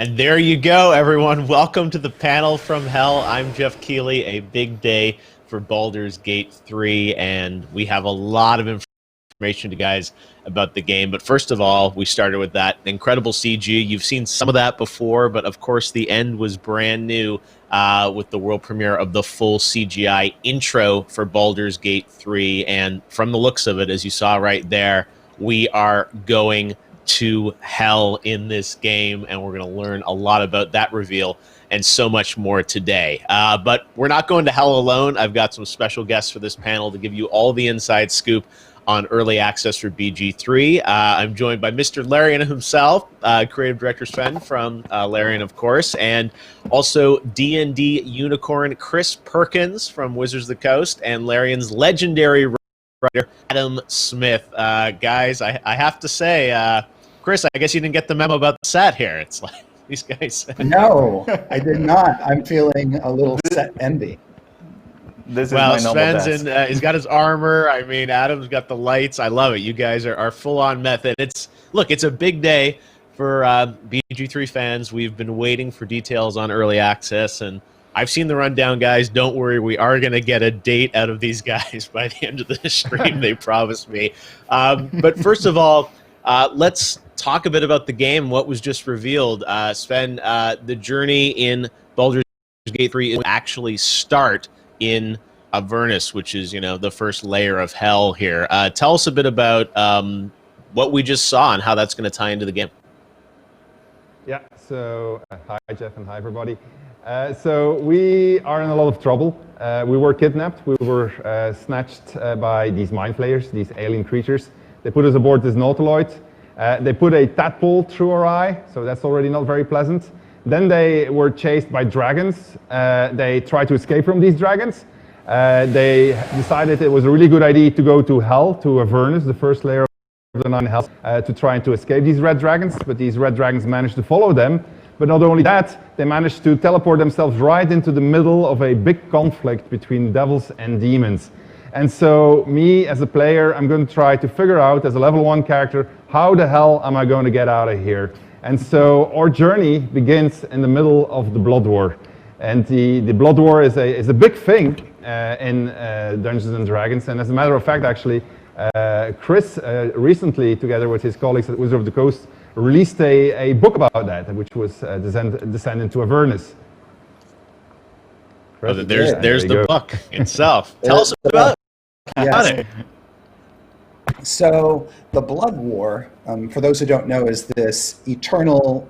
And there you go, everyone. Welcome to the panel from hell. I'm Jeff Keighley. A big day for Baldur's Gate 3, and we have a lot of information to guys about the game. But first of all, we started with that incredible CG. You've seen some of that before, but of course the end was brand new with the world premiere of the full CGI intro for Baldur's Gate 3. And from the looks of it, as you saw right there, we are going to hell in this game, and we're going to learn a lot about that reveal and so much more today. But we're not going to hell alone. I've got some special guests for this panel to give you all the inside scoop on early access for BG3. I'm joined by Mr. Larian himself, creative director Sven from Larian, of course, and also D&D unicorn Chris Perkins from Wizards of the Coast, and Larian's legendary writer Adam Smith. Guys, I have to say, Chris, I guess you didn't get the memo about the set here. It's like these guys. No, I did not. I'm feeling a little set envy. This is my Sven's in, he's got his armor. I mean, Adam's got the lights. I love it. You guys are full-on method. It's a big day for BG3 fans. We've been waiting for details on early access, and I've seen the rundown, guys. Don't worry. We are going to get a date out of these guys by the end of the stream, they promised me. But first of all, let's talk a bit about the game, what was just revealed. Sven, the journey in Baldur's Gate 3 will actually start in Avernus, which is, the first layer of hell here. Tell us a bit about what we just saw and how that's going to tie into the game. Yeah, so hi Jeff and hi everybody. So we are in a lot of trouble. We were kidnapped. We were snatched by these mind flayers, these alien creatures. They put us aboard this nautiloid. They put a tadpole through our eye, so that's already not very pleasant. Then they were chased by dragons. They tried to escape from these dragons. They decided it was a really good idea to go to hell, to Avernus, the first layer of the 9 hells, to try to escape these red dragons. But these red dragons managed to follow them. But not only that, they managed to teleport themselves right into the middle of a big conflict between devils and demons. And so me, as a player, I'm going to try to figure out, as a level 1 character, how the hell am I going to get out of here? And so our journey begins in the middle of the Blood War. And the Blood War is a big thing in Dungeons & Dragons. And as a matter of fact, actually, Chris recently, together with his colleagues at Wizards of the Coast, released a book about that, which was Descent into Avernus. Oh, there's the book itself. Tell us about it. So the Blood War, for those who don't know, is this eternal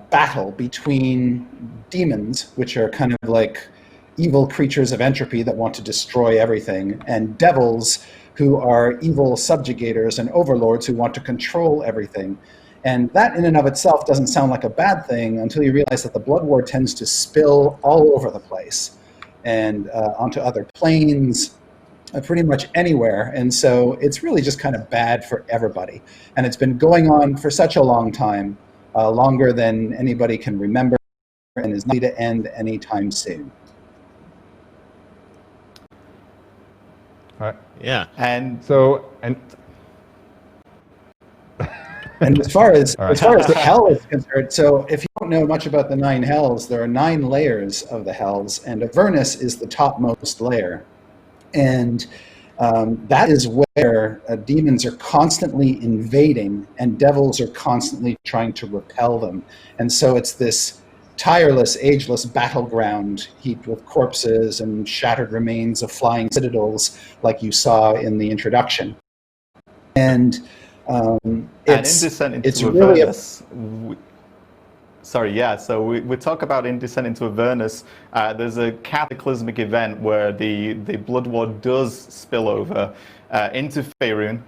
battle between demons, which are kind of like evil creatures of entropy that want to destroy everything, and devils, who are evil subjugators and overlords who want to control everything. And that in and of itself doesn't sound like a bad thing until you realize that the Blood War tends to spill all over the place and onto other planes, pretty much anywhere. And so it's really just kind of bad for everybody. And it's been going on for such a long time, longer than anybody can remember, and is not to end anytime soon. All right. Yeah. And as far as the hell is concerned, so if you don't know much about the 9 hells, there are 9 layers of the hells, and Avernus is the topmost layer. And that is where demons are constantly invading and devils are constantly trying to repel them. And so it's this tireless, ageless battleground heaped with corpses and shattered remains of flying citadels like you saw in the introduction. And it's really Avernus, so we talk about in Descent into Avernus. There's a cataclysmic event where the Blood War does spill over into Faerun,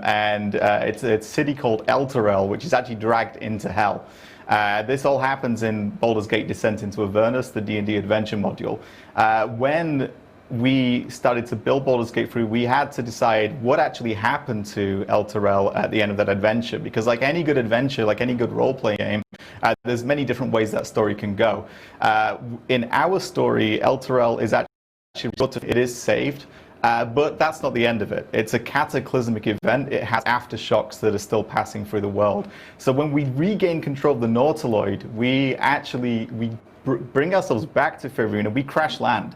and it's a city called Elturel, which is actually dragged into hell. This all happens in Baldur's Gate Descent into Avernus, the D&D adventure module. When we started to build Baldur's Gate 3, we had to decide what actually happened to Elturel at the end of that adventure, because like any good adventure, like any good role-playing game, there's many different ways that story can go. In our story, Elturel is actually, it is saved, But that's not the end of it. It's a cataclysmic event. It has aftershocks that are still passing through the world. So when we regain control of the Nautiloid, we bring ourselves back to Faerun and we crash land.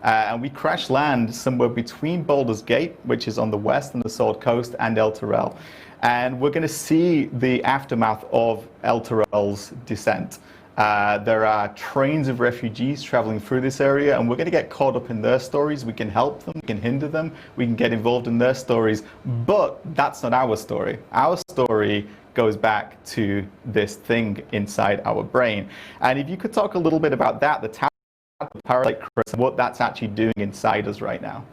And we crash land somewhere between Baldur's Gate, which is on the west and the Sword Coast, and Elturel. And we're going to see the aftermath of Elturel's descent. There are trains of refugees traveling through this area, and we're going to get caught up in their stories. We can help them, we can hinder them, we can get involved in their stories, but that's not our story. Our story goes back to this thing inside our brain. And if you could talk a little bit about that, the parasite, Chris, and what that's actually doing inside us right now.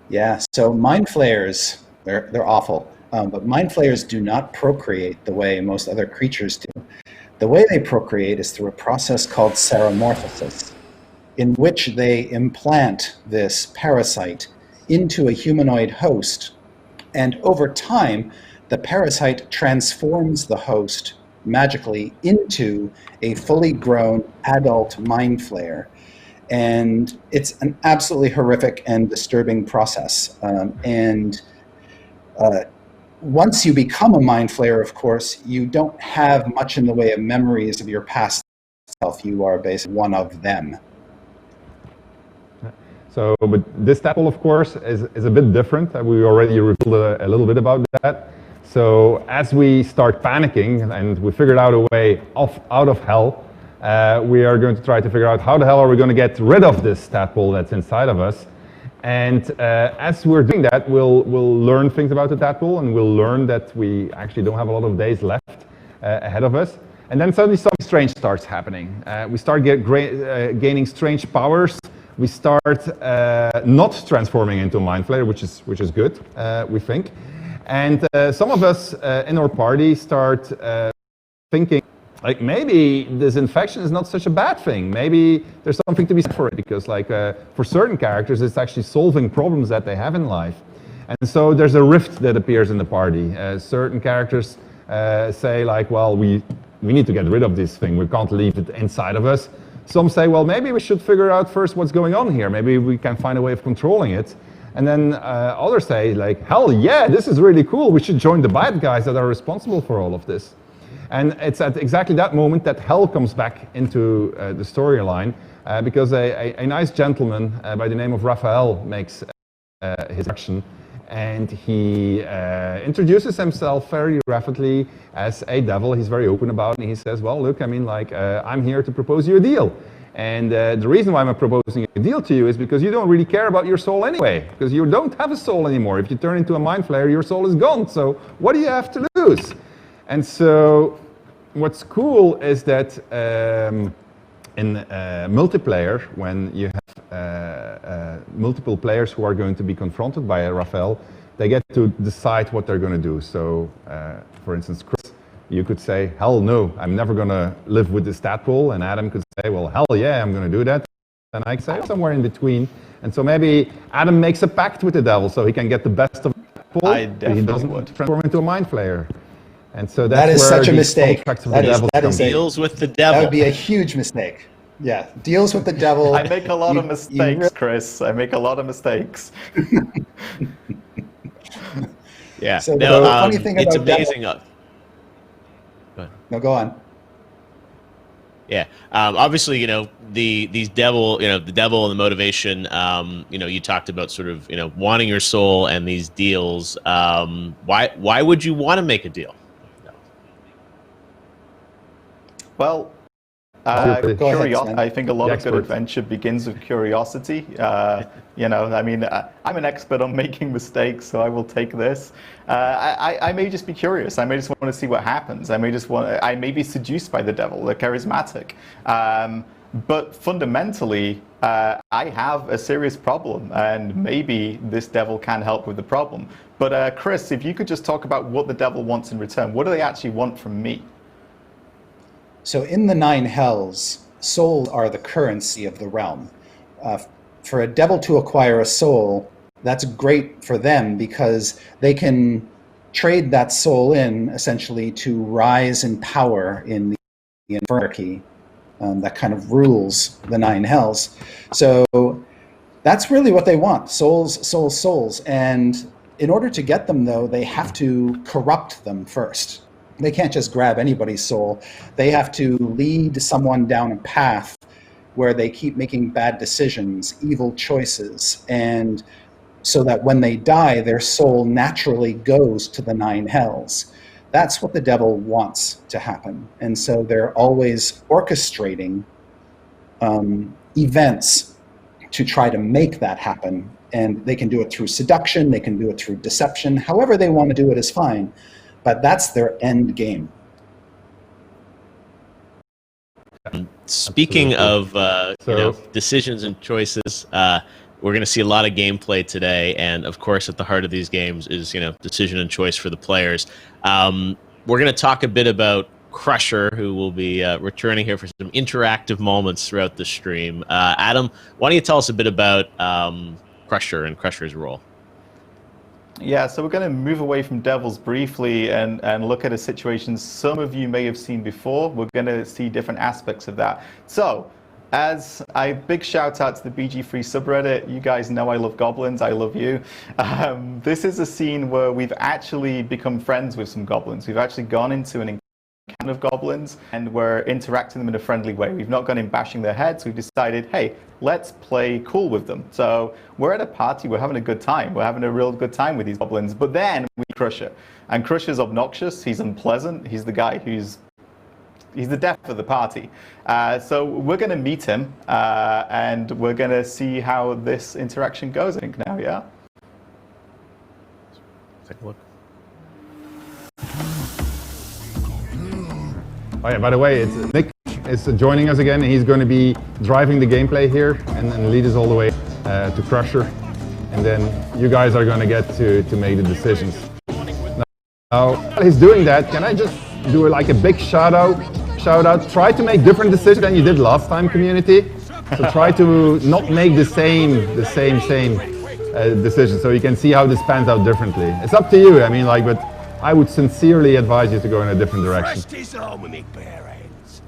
Yeah, so mind flayers, they're awful. But mind flayers do not procreate the way most other creatures do. The way they procreate is through a process called seromorphosis, in which they implant this parasite into a humanoid host. And over time, the parasite transforms the host magically into a fully grown adult mind flayer. And it's an absolutely horrific and disturbing process. Once you become a mind flayer, of course, you don't have much in the way of memories of your past self. You are basically one of them. So, but this tadpole, of course, is a bit different. We already revealed a little bit about that. So, as we start panicking and we figured out a way out of hell, we are going to try to figure out how the hell are we going to get rid of this tadpole that's inside of us. And as we're doing that, we'll learn things about the tadpole, and we'll learn that we actually don't have a lot of days left ahead of us. And then suddenly something strange starts happening. We start gaining strange powers. We start not transforming into a mind flayer, which is good, we think. And some of us in our party start thinking, like, maybe this infection is not such a bad thing. Maybe there's something to be said for it, because like for certain characters, it's actually solving problems that they have in life. And so there's a rift that appears in the party. Certain characters say like, well, we need to get rid of this thing. We can't leave it inside of us. Some say, well, maybe we should figure out first what's going on here. Maybe we can find a way of controlling it. And then others say like, hell yeah, this is really cool. We should join the bad guys that are responsible for all of this. And it's at exactly that moment that hell comes back into the storyline, because a nice gentleman by the name of Raphael makes his action, and he introduces himself very rapidly as a devil. He's very open about it, and he says, well, look, I mean, like, I'm here to propose you a deal. And the reason why I'm proposing a deal to you is because you don't really care about your soul anyway, because you don't have a soul anymore. If you turn into a mind flayer, your soul is gone. So what do you have to lose? And so what's cool is that in multiplayer, when you have multiple players who are going to be confronted by a Raphael, they get to decide what they're going to do. So, for instance, Chris, you could say, hell no, I'm never going to live with this tadpole. And Adam could say, well, hell yeah, I'm going to do that. And I say somewhere in between. And so maybe Adam makes a pact with the devil so he can get the best of the tadpole. I definitely would Transform into a mind flayer. And so that is such a mistake. That is deals with the devil. That would be a huge mistake. Yeah, deals with the devil. I make a lot of mistakes, Chris. I make a lot of mistakes. Yeah. So the funny thing it's about amazing. Devil, no, go on. Yeah. Obviously, you know, the devil and the motivation. You talked about sort of, wanting your soul and these deals. Why would you want to make a deal? Well, curiosity. I think a lot of good adventure begins with curiosity. I mean, I'm an expert on making mistakes, so I will take this. I may just be curious. I may just want to see what happens. I may be seduced by the devil. They're charismatic. But fundamentally, I have a serious problem, and maybe this devil can help with the problem. But Chris, if you could just talk about what the devil wants in return. What do they actually want from me? So in the 9 hells, souls are the currency of the realm. For a devil to acquire a soul, that's great for them because they can trade that soul in essentially to rise in power in the hierarchy that kind of rules the 9 hells. So That's really what they want, souls, souls, souls. And in order to get them, though, they have to corrupt them first. They can't just grab anybody's soul. They have to lead someone down a path where they keep making bad decisions, evil choices, and so that when they die, their soul naturally goes to the 9 hells. That's what the devil wants to happen. And so they're always orchestrating events to try to make that happen. And they can do it through seduction, they can do it through deception. However they want to do it is fine. But that's their end game. Speaking of decisions and choices, we're going to see a lot of gameplay today, and of course, at the heart of these games is decision and choice for the players. We're going to talk a bit about Crusher, who will be returning here for some interactive moments throughout the stream. Adam, why don't you tell us a bit about Crusher and Crusher's role? Yeah, so we're going to move away from devils briefly and look at a situation some of you may have seen before. We're going to see different aspects of that. So, as a big shout out to the BG3 subreddit, you guys know I love goblins, I love you. This is a scene where we've actually become friends with some goblins. We've actually gone into an encounter of goblins and we're interacting them in a friendly way. We've not gone in bashing their heads. We've decided, hey, let's play cool with them. So we're at a party, we're having a good time. We're having a real good time with these goblins. But then we Crusher. And Crusher's obnoxious, he's unpleasant, he's the guy he's the death of the party. So we're going to meet him and we're going to see how this interaction goes, I think, now, yeah? Take a look. Oh yeah, by the way, Nick is joining us again, and he's going to be driving the gameplay here and lead us all the way to Crusher. And then you guys are going to get to make the decisions. Now, while he's doing that, can I just do like a big shout out? Try to make different decisions than you did last time, community. So try to not make the same decision, so you can see how this pans out differently. It's up to you. I mean, but I would sincerely advise you to go in a different direction. Rest his arm with me bare hands.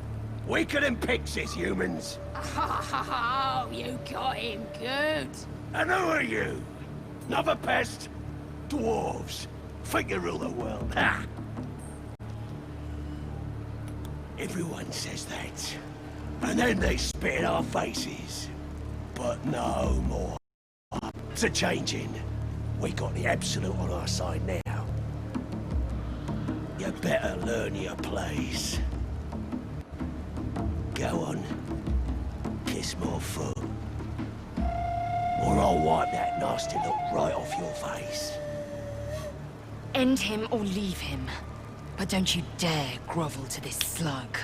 Weaker than pixies, humans. Oh, you got him good. And who are you? Another pest? Dwarves. Think you rule the world, ha? Everyone says that. And then they spit in our faces. But no more. It's a changing. We got the absolute on our side now. You better learn your place. Go on. Kiss my foot. Or I'll wipe that nasty look right off your face. End him or leave him. But don't you dare grovel to this slug.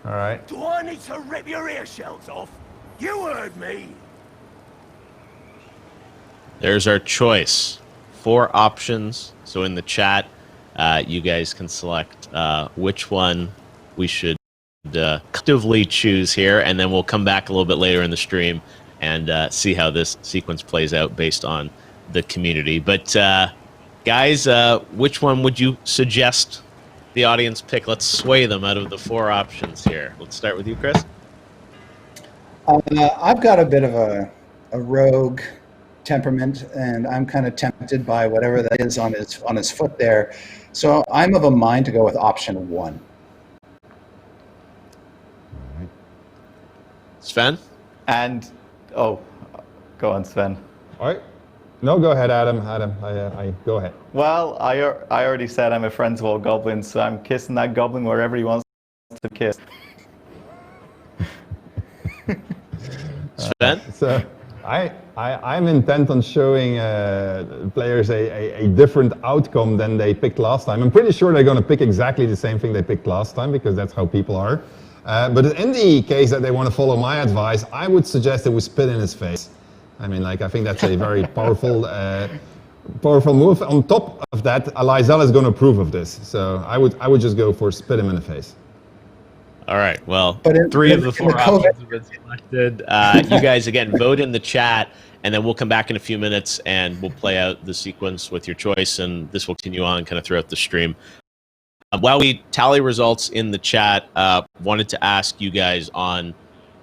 All right. Do I need to rip your ear shells off? You heard me. There's our choice. 4 options. So in the chat, you guys can select which one we should actively choose here, and then we'll come back a little bit later in the stream and see how this sequence plays out based on the community. But guys, which one would you suggest the audience pick? Let's sway them out of the 4 options here. Let's start with you, Chris. I've got a bit of a rogue temperament, and I'm kind of tempted by whatever that is on his foot there. So I'm of a mind to go with option 1. Sven? And, oh, go on, Sven. All right. No, go ahead, Adam. I go ahead. Well, I already said I'm a friend to all goblins, so I'm kissing that goblin wherever he wants to kiss. Sven? So I'm intent on showing players a different outcome than they picked last time. I'm pretty sure they're going to pick exactly the same thing they picked last time, because that's how people are. But in the case that they want to follow my advice, I would suggest that we spit in his face. I mean, I think that's a very powerful move. On top of that, Alizal is going to approve of this. So I would just go for spit him in the face. All right. Well, But in- 3 of the in 4 the options have been selected. You guys, again, vote in the chat, and then we'll come back in a few minutes, and we'll play out the sequence with your choice, and this will continue on kind of throughout the stream. while we tally results in the chat, wanted to ask you guys on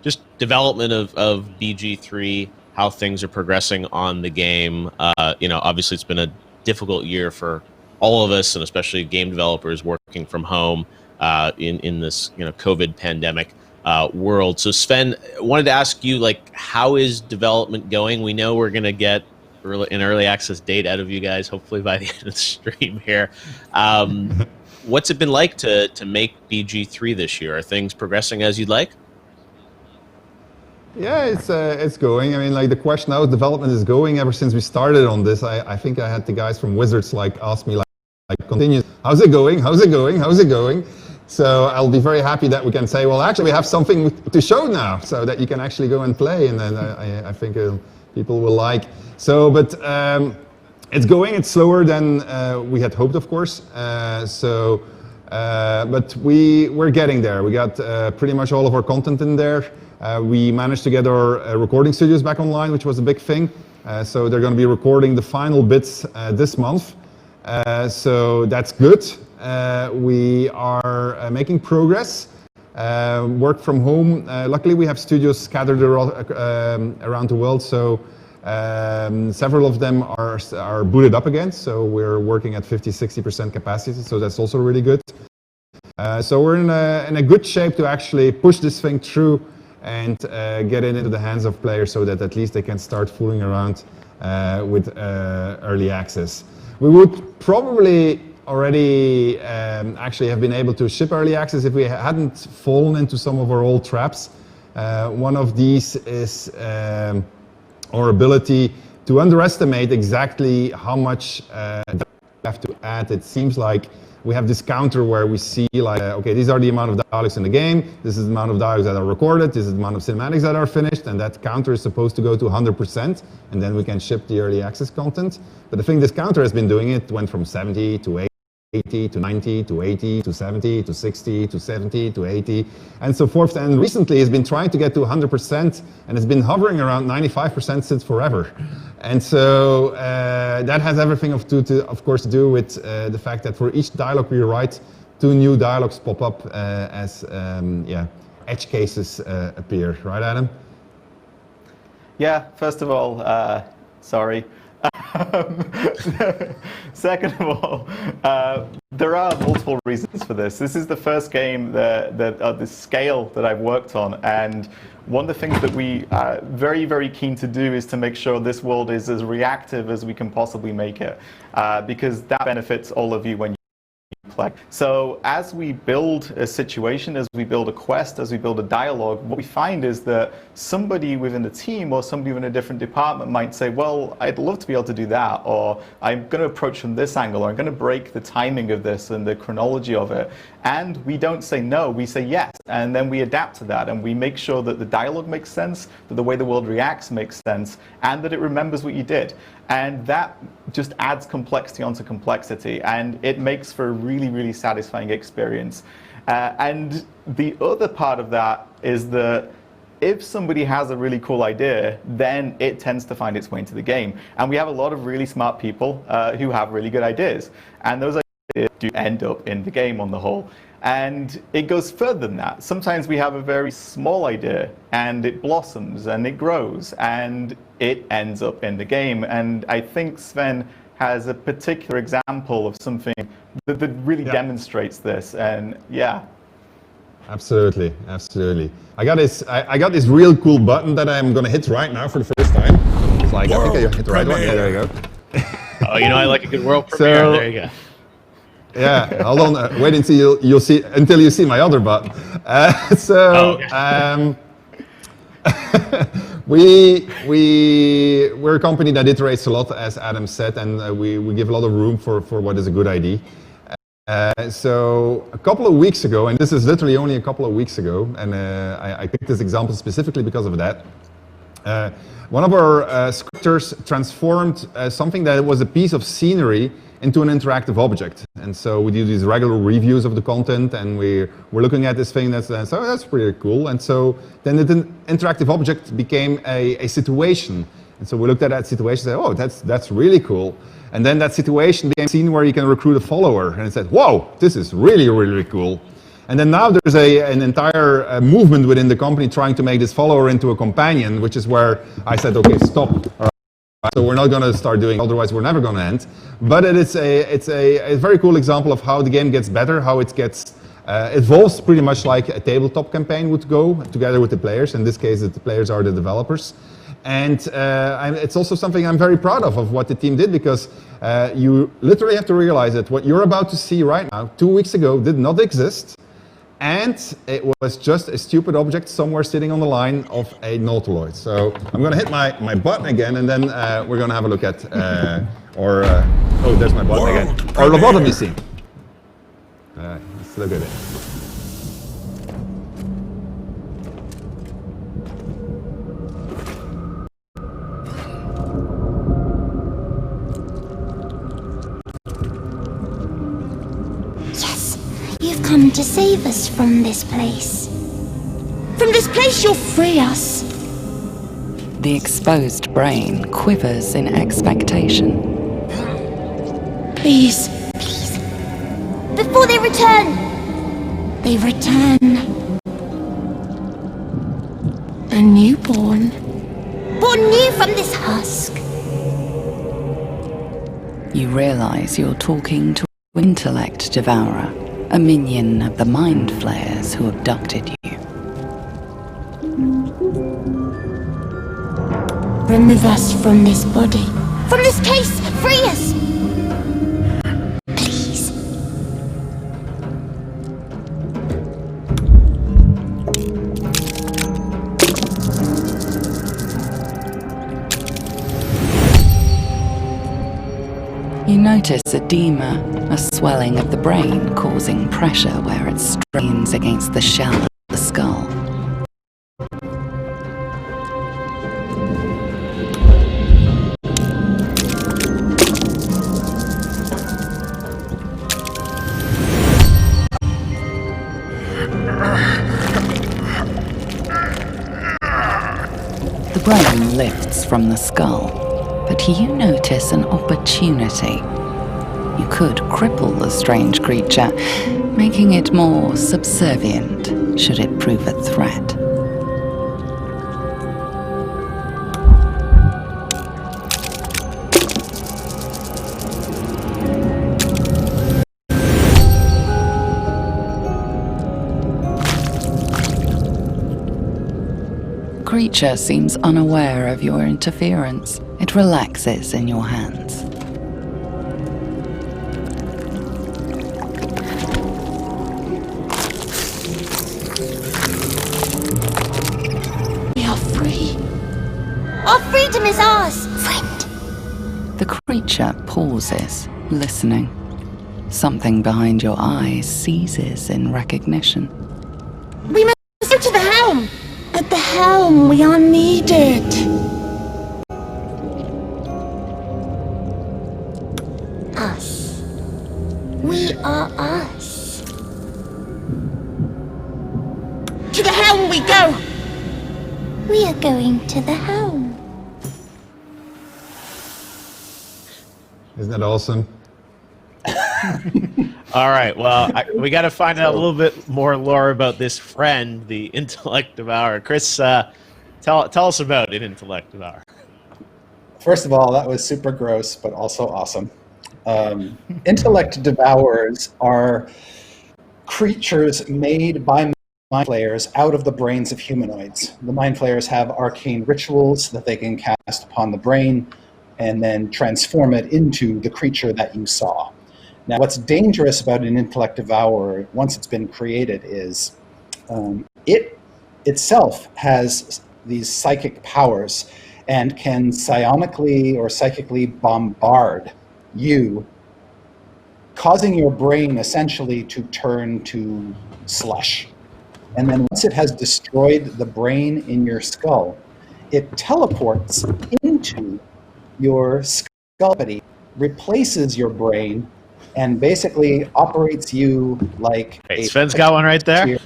just development of BG3, how things are progressing on the game. Obviously it's been a difficult year for all of us, and especially game developers working from home in this COVID pandemic world. So Sven, wanted to ask you, how is development going? We know we're going to get an early access date out of you guys, hopefully by the end of the stream here. What's it been like to make BG3 this year? Are things progressing as you'd like? Yeah, it's going. I mean, the question how development is going ever since we started on this. I think I had the guys from Wizards ask me continuous, how's it going? How's it going? How's it going? So I'll be very happy that we can say, well, actually we have something to show now, so that you can actually go and play, and then I think people will like. So, but it's going. It's slower than we had hoped, of course. But we're getting there. We got pretty much all of our content in there. We managed to get our recording studios back online, which was a big thing. So they're going to be recording the final bits this month. So that's good. We are making progress. Work from home. Luckily, we have studios scattered around the world. So several of them are booted up again. So we're working at 50-60% capacity. So that's also really good. So we're in a good shape to actually push this thing through and get it into the hands of players, so that at least they can start fooling around with early access. We would probably already actually have been able to ship early access if we hadn't fallen into some of our old traps. One of these is our ability to underestimate exactly how much we have to add. It seems like we have this counter where we see okay, these are the amount of dialogues in the game, this is the amount of dialogues that are recorded, this is the amount of cinematics that are finished, and that counter is supposed to go to 100%, and then we can ship the early access content. But I think this counter has been doing it, went from 70 to 80 to 90 to 80 to 70 to 60 to 70 to 80 and so forth, and recently it's been trying to get to 100%, and it's been hovering around 95% since forever. And so that has everything of course to do with the fact that for each dialogue we write, 2 new dialogues pop up as edge cases appear, right, Adam? Yeah, first of all, sorry. Second of all, there are multiple reasons for this. This is the first game that the scale that I've worked on, and one of the things that we are very, very keen to do is to make sure this world is as reactive as we can possibly make it, because that benefits all of you when you play. So as we build a situation, as we build a quest, as we build a dialogue, what we find is that somebody within the team or somebody within a different department might say, well, I'd love to be able to do that, or I'm going to approach from this angle, or I'm going to break the timing of this and the chronology of it. And we don't say no, we say yes, and then we adapt to that, and we make sure that the dialogue makes sense, that the way the world reacts makes sense, and that it remembers what you did. And that just adds complexity onto complexity, and it makes for a really, really satisfying experience. And the other part of that is that if somebody has a really cool idea, then it tends to find its way into the game. And we have a lot of really smart people who have really good ideas, and those ideas do end up in the game on the whole. And it goes further than that. Sometimes we have a very small idea, and it blossoms and it grows, and it ends up in the game. And I think Sven has a particular example of something that really demonstrates this. And yeah. Absolutely, absolutely. I got this real cool button that I'm going to hit right now for the first time. It's I think I hit the right one. Yeah, there you go. Oh, I like a good world premiere. There you go. Yeah, hold on. Wait until you'll see my other button. We're a company that iterates a lot, as Adam said, and we give a lot of room for what is a good idea. So a couple of weeks ago, and this is literally only a couple of weeks ago, and I picked this example specifically because of that. One of our scripters transformed something that was a piece of scenery into an interactive object. And so we do these regular reviews of the content, and we're looking at this thing so that's pretty cool. And so then the interactive object became a situation. And so we looked at that situation and said, oh, that's really cool. And then that situation became a scene where you can recruit a follower, and it said, whoa, this is really, really cool. And then now there's an entire movement within the company trying to make this follower into a companion, which is where I said, okay, stop. All right, so we're not going to start doing, otherwise we're never going to end. But it's a very cool example of how the game gets better, how it gets evolves pretty much like a tabletop campaign would go together with the players. In this case, the players are the developers. And it's also something I'm very proud of what the team did, because you literally have to realize that what you're about to see right now, 2 weeks ago, did not exist. And it was just a stupid object somewhere sitting on the line of a nautiloid. So I'm going to hit my button again, and then we're going to have a look at, oh, there's my button again, our lobotomy scene. Let's look at it. You've come to save us from this place. From this place, you'll free us. The exposed brain quivers in expectation. Please. Please. Before they return. They return. A newborn. Born new from this husk. You realize you're talking to an Intellect Devourer, a minion of the Mind Flayers who abducted you. Remove us from this body. From this case! Free us! Please. You notice edema, a swelling of the brain causing pressure where it strains against the shell of the skull. The brain lifts from the skull, but you notice an opportunity. You could cripple the strange creature, making it more subservient should it prove a threat. The creature seems unaware of your interference. It relaxes in your hands. We are free. Our freedom is ours, friend. The creature pauses, listening. Something behind your eyes seizes in recognition. We must go to the helm. At the helm, we are needed. Us. We are us. To the helm we go! We are going to the helm. Isn't that awesome? All right, well, we got to find out a little bit more lore about this friend, the Intellect Devourer. Chris, tell us about an Intellect Devourer. First of all, that was super gross, but also awesome. Intellect Devourers are creatures made by Mind Flayers out of the brains of humanoids. The Mind Flayers have arcane rituals that they can cast upon the brain and then transform it into the creature that you saw. Now, what's dangerous about an Intellect Devourer, once it's been created, is it itself has these psychic powers and can psionically or psychically bombard you, causing your brain essentially to turn to slush. And then once it has destroyed the brain in your skull, it teleports into your skull, replaces your brain, and basically operates you like Hey, Sven's got one right there.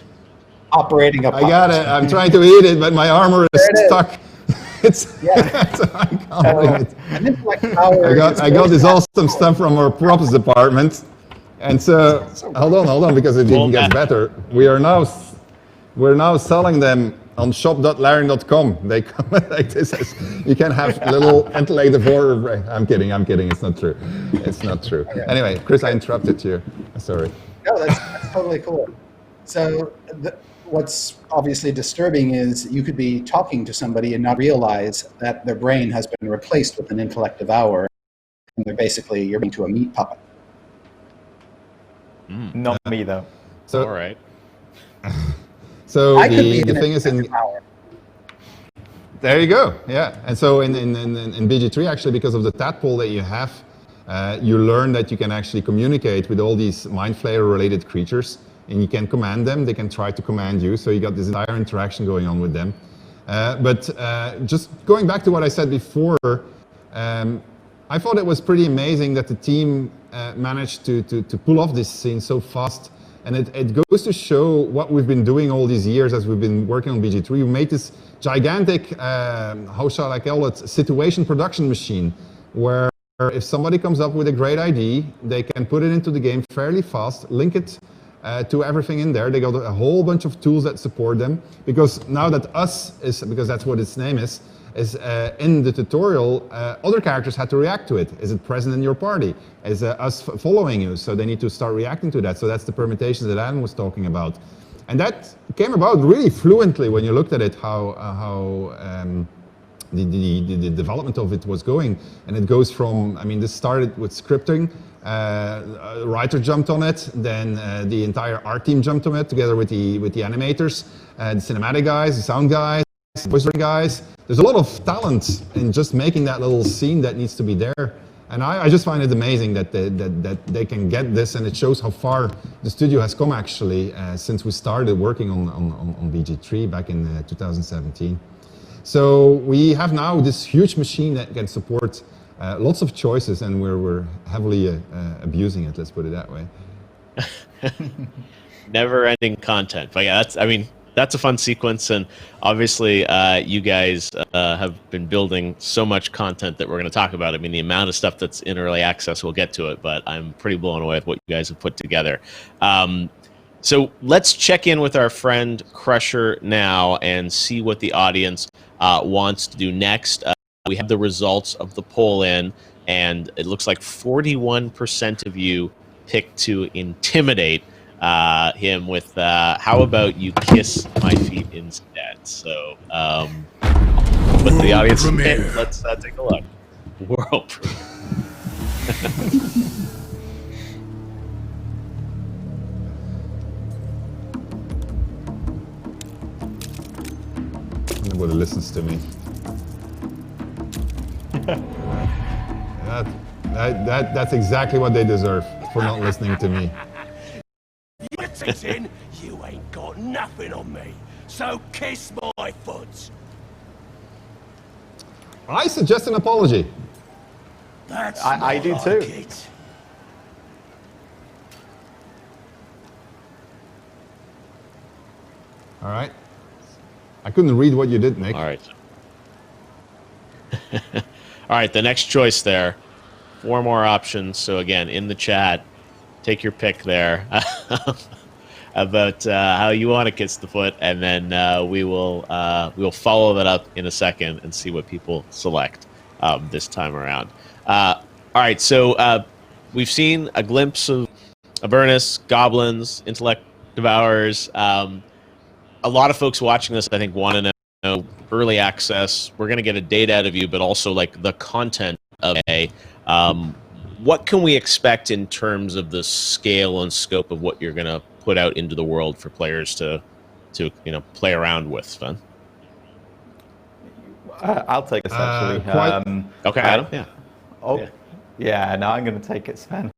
Operating a puppet. I got it. I'm trying to eat it, but my armor is stuck. I can't believe it. An intellect power. I got this awesome stuff from our props department, and so hold on, because it even gets better. We're now selling them on shop.larian.com. They come like this. You can have little Intellect Devourers. I'm kidding. It's not true. It's not true. Okay. Anyway, Chris, I interrupted you. Sorry. No, that's totally cool. So what's obviously disturbing is you could be talking to somebody and not realize that their brain has been replaced with an Intellect Devourer, and they're basically you're being to a meat puppet. Not me though. So all right. So the thing is there you go, yeah. And so in BG3, actually, because of the tadpole that you have, you learn that you can actually communicate with all these Mind Flayer related creatures, and you can command them, they can try to command you, so you got this entire interaction going on with them. But just going back to what I said before, I thought it was pretty amazing that the team managed to pull off this scene so fast. And it goes to show what we've been doing all these years as we've been working on BG3. We made this gigantic, how shall I call it, situation production machine, where if somebody comes up with a great idea, they can put it into the game fairly fast, link it to everything in there. They got a whole bunch of tools that support them. Because now that because that's what its name is in the tutorial, other characters had to react to it. Is it present in your party? Is us following you? So they need to start reacting to that. So that's the permutations that Adam was talking about. And that came about really fluently when you looked at it, how the development of it was going. And it goes from, I mean, this started with scripting. A writer jumped on it, then the entire art team jumped on it together with the animators, the cinematic guys, the sound guys, voice guys. There's a lot of talent in just making that little scene that needs to be there. And I just find it amazing that they can get this, and it shows how far the studio has come actually since we started working on BG3 back in 2017. So we have now this huge machine that can support lots of choices, and we're heavily abusing it, let's put it that way. Never-ending content. But yeah, that's a fun sequence, and obviously you guys have been building so much content that we're going to talk about. I mean, the amount of stuff that's in early access, we'll get to it, but I'm pretty blown away with what you guys have put together. So let's check in with our friend Crusher now and see what the audience wants to do next. We have the results of the poll in, and it looks like 41% of you picked to intimidate him with how about you kiss my feet instead. So with the audience, let's take a look. World premiere. Nobody listens to me. That's exactly what they deserve for not listening to me. You ain't got nothing on me, so kiss my foot. I suggest an apology. I do too. It. All right. I couldn't read what you did, Nick. All right. All right, the next choice there. 4 more options. So again, in the chat, take your pick there about how you want to kiss the foot, and then we'll follow that up in a second and see what people select this time around. All right, so we've seen a glimpse of Avernus, goblins, Intellect Devourers. A lot of folks watching this, I think, want to know early access. We're going to get a date out of you, but also like the content of a. What can we expect in terms of the scale and scope of what you're going to put out into the world for players to play around with, Sven? I'll take this actually. Okay, Adam. Yeah. Yeah. No, I'm going to take it, Sven.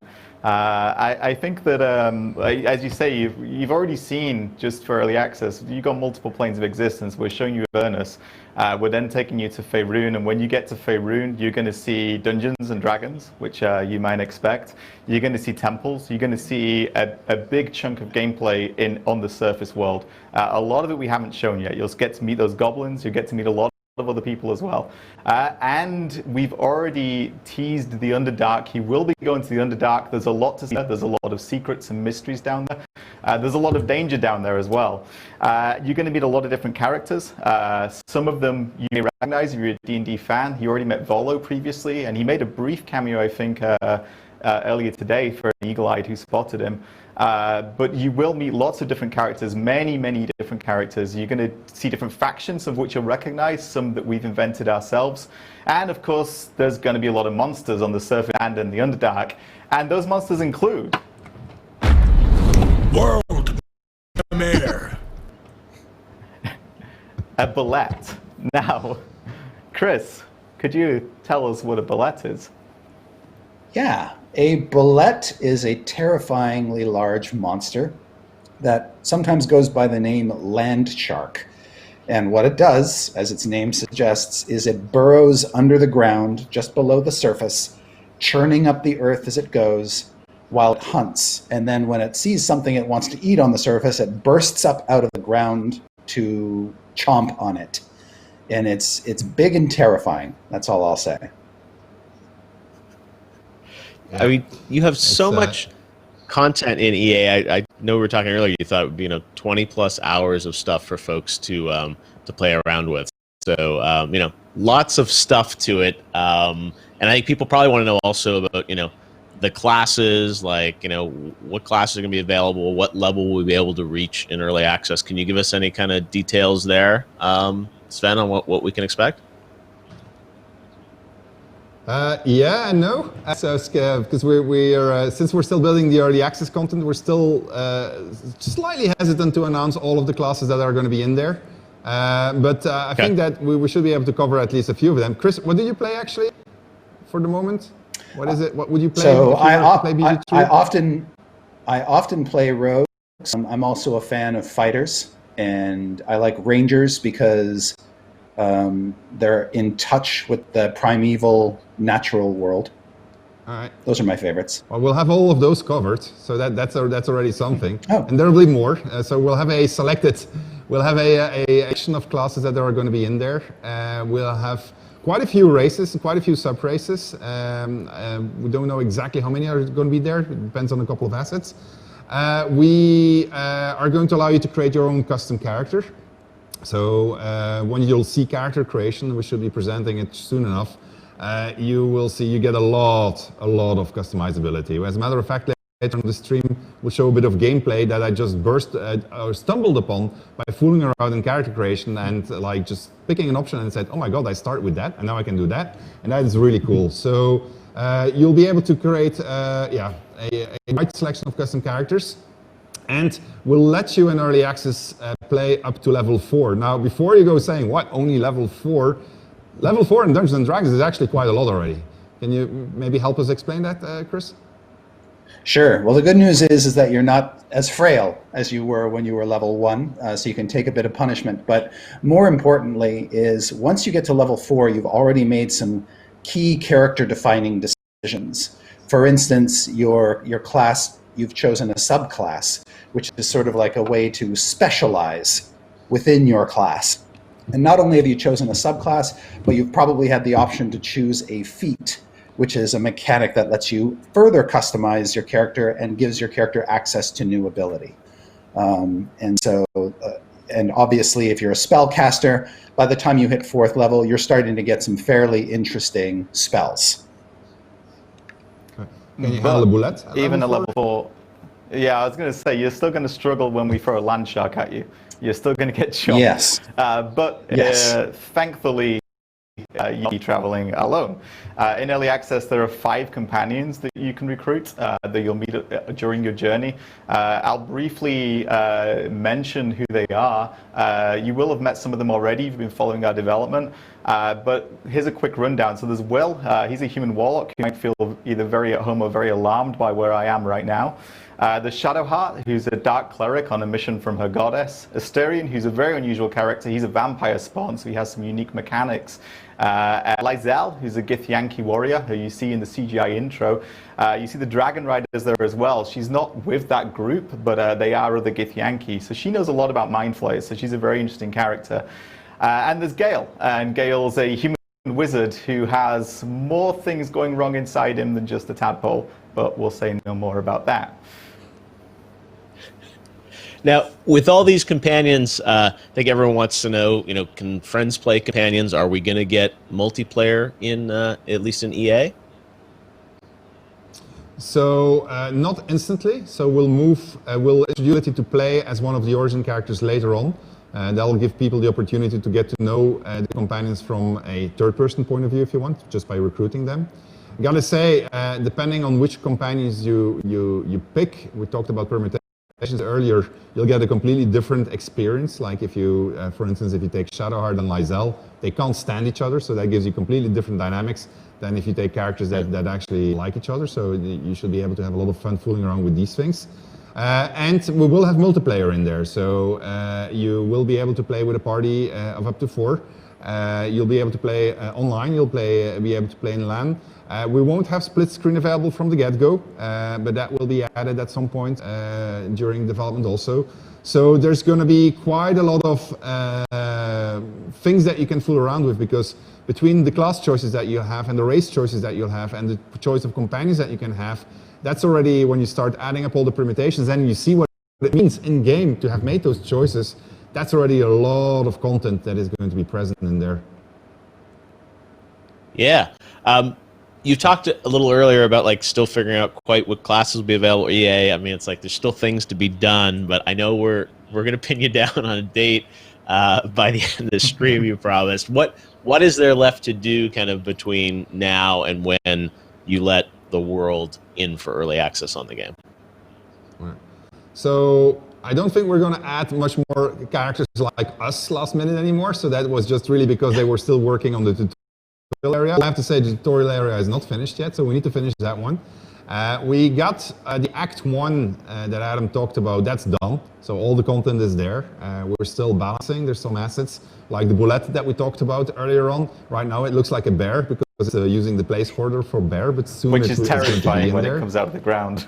I think that, as you say, you've already seen, just for early access, you've got multiple planes of existence. We're showing you Avernus. We're then taking you to Faerun, and when you get to Faerun, you're going to see Dungeons and Dragons, which you might expect. You're going to see temples. You're going to see a big chunk of gameplay on the surface world. A lot of it we haven't shown yet. You'll get to meet those goblins. You'll get to meet a lot of other people as well. And we've already teased the Underdark. He will be going to the Underdark. There's a lot to see. There's a lot of secrets and mysteries down there. There's a lot of danger down there as well. You're going to meet a lot of different characters. Some of them you may recognize if you're a D&D fan. You already met Volo previously, and he made a brief cameo, I think, earlier today for an eagle-eyed who spotted him. But you will meet lots of different characters, many different characters. You're going to see different factions of which you'll recognize, some that we've invented ourselves. And of course, there's going to be a lot of monsters on the surface and in the Underdark. And those monsters include... World premiere. A bullet. Now, Chris, could you tell us what a bullet is? Yeah, a bullet is a terrifyingly large monster that sometimes goes by the name land shark. And what it does, as its name suggests, is it burrows under the ground just below the surface, churning up the earth as it goes while it hunts. And then when it sees something it wants to eat on the surface, it bursts up out of the ground to chomp on it. And it's big and terrifying. That's all I'll say. I mean, you have so much content in EA. I know we were talking earlier. You thought it would be 20 plus hours of stuff for folks to play around with. So lots of stuff to it. And I think people probably want to know also about the classes, like what classes are going to be available, what level will we be able to reach in early access. Can you give us any kind of details there, Sven, on what we can expect? Yeah and no. So because we are since we're still building the early access content, we're still slightly hesitant to announce all of the classes that are going to be in there. But I think that we should be able to cover at least a few of them. Chris, what do you play actually for the moment? What is it? What would you play? So I often play rogues. I'm also a fan of fighters, and I like rangers because they're in touch with the primeval natural world. All right. Those are my favorites. Well, we'll have all of those covered, so that's already something. Oh. And there will be more. So we'll have a action of classes that are going to be in there. We'll have quite a few races, quite a few sub-races. We don't know exactly how many are going to be there. It depends on a couple of assets. We are going to allow you to create your own custom character. So when you'll see character creation, we should be presenting it soon enough. You will see you get a lot of customizability. As a matter of fact, later on the stream, we'll show a bit of gameplay that I just stumbled upon by fooling around in character creation and like just picking an option and said, oh my god, I start with that and now I can do that, and that is really cool. So you'll be able to create a wide selection of custom characters. And we'll let you in early access play up to level 4. Now, before you go saying, what, only level 4? Level 4 in Dungeons & Dragons is actually quite a lot already. Can you maybe help us explain that, Chris? Sure. Well, the good news is that you're not as frail as you were when you were level 1, so you can take a bit of punishment. But more importantly is once you get to level 4, you've already made some key character-defining decisions. For instance, your class, you've chosen a subclass, which is sort of like a way to specialize within your class. And not only have you chosen a subclass, but you've probably had the option to choose a feat, which is a mechanic that lets you further customize your character and gives your character access to new ability. And obviously, if you're a spellcaster, by the time you hit 4th level, you're starting to get some fairly interesting spells. Can you handle a bullet? Even a level 4. Yeah, I was going to say, you're still going to struggle when we throw a land shark at you. You're still going to get shot. Yes. Thankfully, you'll be traveling alone. In early access, there are 5 companions that you can recruit that you'll meet during your journey. I'll briefly mention who they are. You will have met some of them already. You've been following our development. But here's a quick rundown. So there's Will. He's a human warlock who might feel either very at home or very alarmed by where I am right now. There's Shadowheart, who's a dark cleric on a mission from her goddess. Asterion, who's a very unusual character. He's a vampire spawn, so he has some unique mechanics. Lizelle, who's a Githyanki warrior, who you see in the CGI intro. You see the Dragon Riders there as well. She's not with that group, but they are other Githyanki. So she knows a lot about Mind Flayers, so she's a very interesting character. And there's Gale, and Gale's a human wizard who has more things going wrong inside him than just a tadpole, but we'll say no more about that. Now, with all these companions, I think everyone wants to know, can friends play companions? Are we going to get multiplayer in, at least in EA? So not instantly. So we'll introduce it to play as one of the origin characters later on. That'll give people the opportunity to get to know the companions from a third-person point of view, if you want, just by recruiting them. I gotta say, depending on which companions you pick, we talked about permutations earlier, you'll get a completely different experience. Like if you, for instance, if you take Shadowheart and Lysel, they can't stand each other, so that gives you completely different dynamics than if you take characters that actually like each other. So you should be able to have a lot of fun fooling around with these things. And we will have multiplayer in there, so you will be able to play with a party of up to 4. You'll be able to play online, you'll be able to play in LAN. We won't have split screen available from the get-go, but that will be added at some point during development also. So there's going to be quite a lot of things that you can fool around with, because between the class choices that you'll have and the race choices that you'll have and the choice of companions that you can have, that's already, when you start adding up all the permutations and you see what it means in game to have made those choices, that's already a lot of content that is going to be present in there. Yeah. You talked a little earlier about like still figuring out quite what classes will be available at EA. I mean, it's like there's still things to be done, but I know we're going to pin you down on a date by the end of the stream, you promised. What is there left to do kind of between now and when you let the world in for early access on the game? Right. So I don't think we're going to add much more characters like us last minute anymore. So that was just really because they were still working on the tutorial area. I have to say the tutorial area is not finished yet, so we need to finish that one. We got the Act 1 that Adam talked about, that's done. So all the content is there. We're still balancing. There's some assets like the bullet that we talked about earlier on. Right now it looks like a bear because it's using the placeholder for bear, but soon which is terrifying when it comes out of the ground.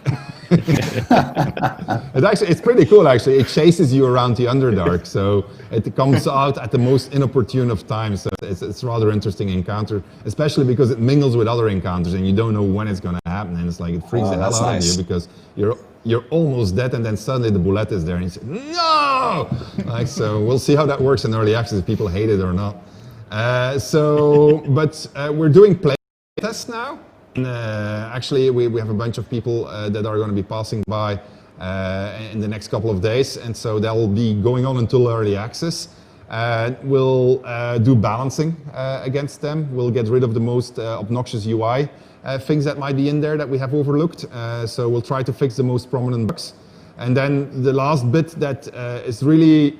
It's pretty cool actually. It chases you around the Underdark, so it comes out at the most inopportune of times. So it's a rather interesting encounter, especially because it mingles with other encounters and you don't know when it's going to happen, and it's like it freaks the hell out of you because you're almost dead and then suddenly the bullet is there and you say no. Like, so we'll see how that works in early access if people hate it or not. We're doing play tests now. And, actually, we have a bunch of people that are going to be passing by in the next couple of days, and so that will be going on until early access. We'll do balancing against them. We'll get rid of the most obnoxious UI things that might be in there that we have overlooked. So we'll try to fix the most prominent bugs. And then the last bit that is really,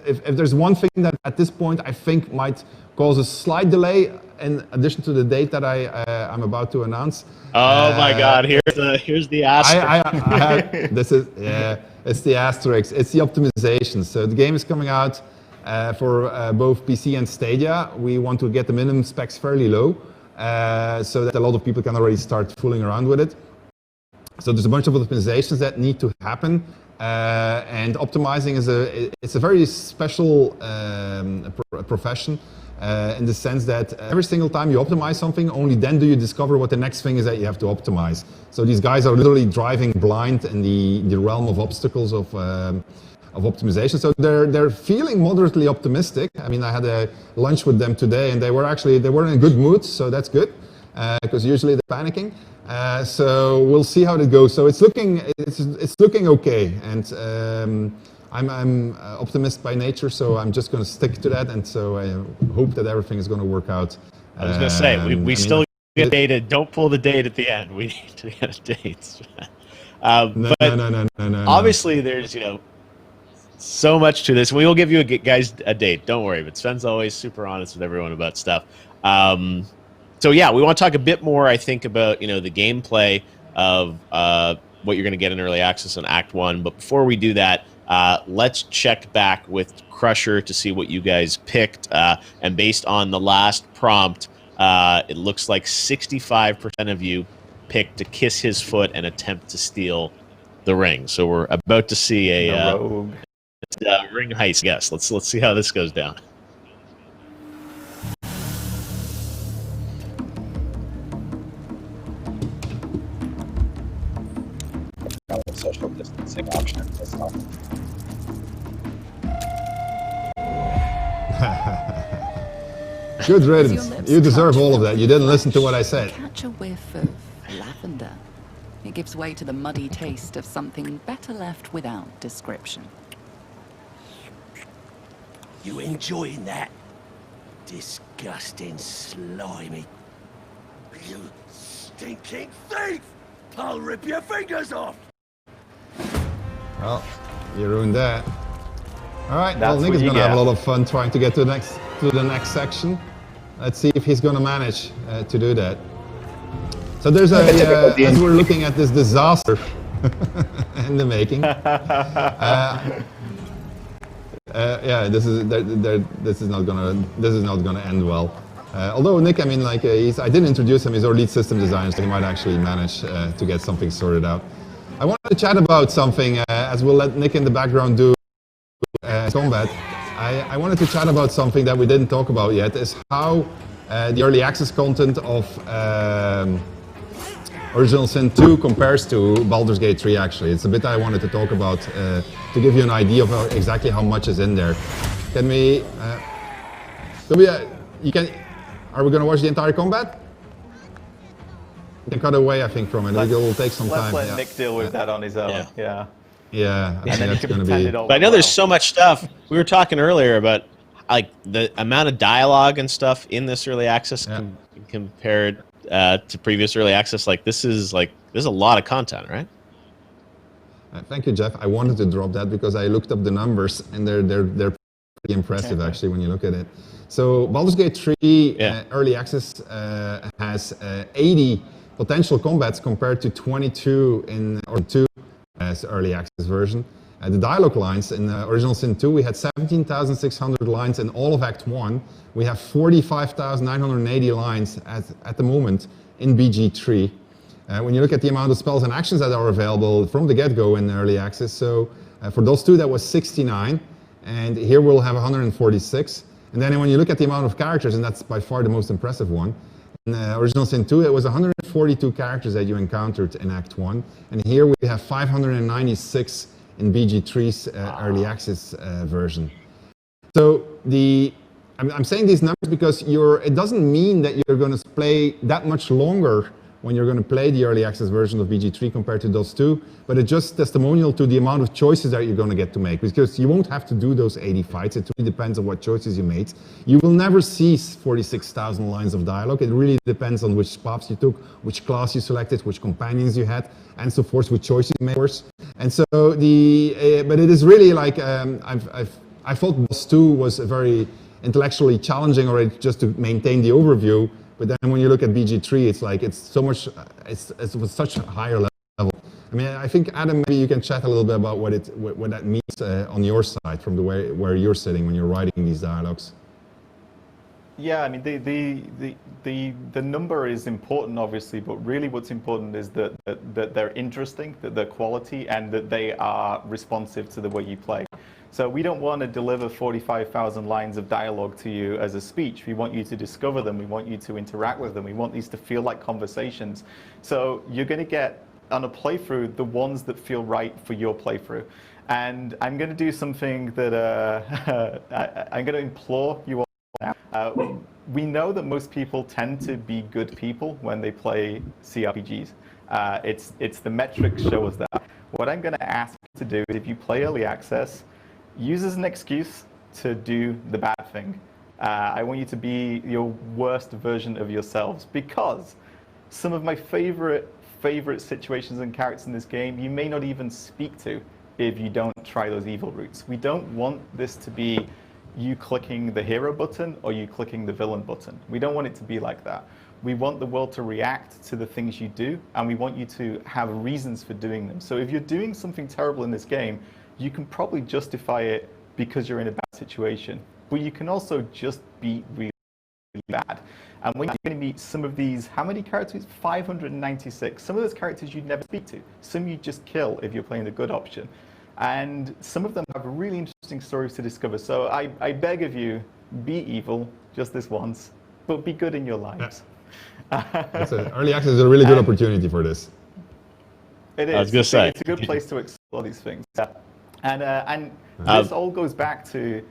if there's one thing that at this point I think might cause a slight delay in addition to the date that I'm about to announce. Oh my God! Here's the asterisk. It's the asterisk. It's the optimization. So the game is coming out for both PC and Stadia. We want to get the minimum specs fairly low, so that a lot of people can already start fooling around with it. So there's a bunch of optimizations that need to happen, and optimizing is a very special profession. In the sense that every single time you optimize something, only then do you discover what the next thing is that you have to optimize. So these guys are literally driving blind in the realm of obstacles of optimization. So they're feeling moderately optimistic. I mean, I had a lunch with them today, and they were in a good mood, so that's good, because usually they're panicking. So we'll see how it goes. So it's looking okay, and I'm optimist by nature, so I'm just going to stick to that, and so I hope that everything is going to work out. I was going to say, we still get data. Don't pull the date at the end. We need to get a date. No. Obviously, there's so much to this. We will give you guys a date. Don't worry. But Sven's always super honest with everyone about stuff. So yeah, we want to talk a bit more, I think, about the gameplay of what you're going to get in early access on Act 1. But before we do that, let's check back with Crusher to see what you guys picked. And based on the last prompt, it looks like 65% of you picked to kiss his foot and attempt to steal the ring. So we're about to see a ring heist. Yes, let's see how this goes down. social distancing option in this one. Good riddance. You deserve all of that. You didn't listen to what I said. Catch a whiff of lavender. It gives way to the muddy taste of something better left without description. You enjoying that? Disgusting, slimy. You stinking thief! I'll rip your fingers off! Well, you ruined that. All right, That's well, Nick what is you going to have a get. lot of fun trying to get to the next section. Let's see if he's going to manage to do that. So there's as we're looking at this disaster in the making. Yeah, this is not gonna end well. Although Nick, I mean, like I didn't introduce him. He's our lead system designer, so he might actually manage to get something sorted out. I wanted to chat about something as we'll let Nick in the background do combat. I wanted to chat about something that we didn't talk about yet, is how the early access content of Original Sin 2 compares to Baldur's Gate 3 actually. It's a bit I wanted to talk about to give you an idea of exactly how much is in there. Can we, are we going to watch the entire combat? We can cut away, I think, from it. It will take some time. Let's let Nick deal with that on his own. Yeah. Yeah, I think that's going to be... But I know there's so much stuff. We were talking earlier about like the amount of dialogue and stuff in this early access compared to previous early access. Like there's a lot of content, right? Thank you, Jeff. I wanted to drop that because I looked up the numbers and they're pretty impressive actually when you look at it. So Baldur's Gate 3 early access has 80 potential combats compared to 22 in or 2 as early access version. The dialogue lines in Original Sin 2, we had 17,600 lines in all of Act 1. We have 45,980 lines at the moment in BG3. When you look at the amount of spells and actions that are available from the get-go in early access, so for those two that was 69, and here we'll have 146. And then when you look at the amount of characters, and that's by far the most impressive one, in Original Sin 2 it was 142 characters that you encountered in Act 1, and here we have 596 in BG3's early access version. So I'm saying these numbers because it doesn't mean that you're going to play that much longer when you're going to play the early access version of BG3 compared to those two, but it's just testimonial to the amount of choices that you're going to get to make, because you won't have to do those 80 fights. It really depends on what choices you made. You will never see 46,000 lines of dialogue. It really depends on which paths you took, which class you selected, which companions you had, and so forth, which choices you made. And so but it is really like, I thought Boss 2 was a very intellectually challenging already just to maintain the overview. But then when you look at BG3, it's like it's so much, it's with such a higher level. I mean, I think Adam, maybe you can chat a little bit about what that means on your side, from the way where you're sitting when you're writing these dialogues. Yeah, I mean the number is important, obviously, but really what's important is that they're interesting, that they're quality, and that they are responsive to the way you play. So we don't want to deliver 45,000 lines of dialogue to you as a speech. We want you to discover them. We want you to interact with them. We want these to feel like conversations. So you're going to get, on a playthrough, the ones that feel right for your playthrough. And I'm going to do something that I'm going to implore you all now. We know that most people tend to be good people when they play CRPGs. It's the metrics show us that. What I'm going to ask you to do is, if you play early access, use as an excuse to do the bad thing. I want you to be your worst version of yourselves, because some of my favorite situations and characters in this game you may not even speak to if you don't try those evil routes. We don't want this to be you clicking the hero button or you clicking the villain button. We don't want it to be like that. We want the world to react to the things you do, and we want you to have reasons for doing them. So if you're doing something terrible in this game, you can probably justify it because you're in a bad situation, but you can also just be really, really bad. And when you're going to meet some of these, how many characters? 596. Some of those characters you'd never speak to. Some you just kill if you're playing the good option. And some of them have really interesting stories to discover. So I beg of you, be evil just this once, but be good in your lives. Early access is a really good opportunity for this. It is. I was going to say. It's a good place to explore these things. Yeah. And this all goes back to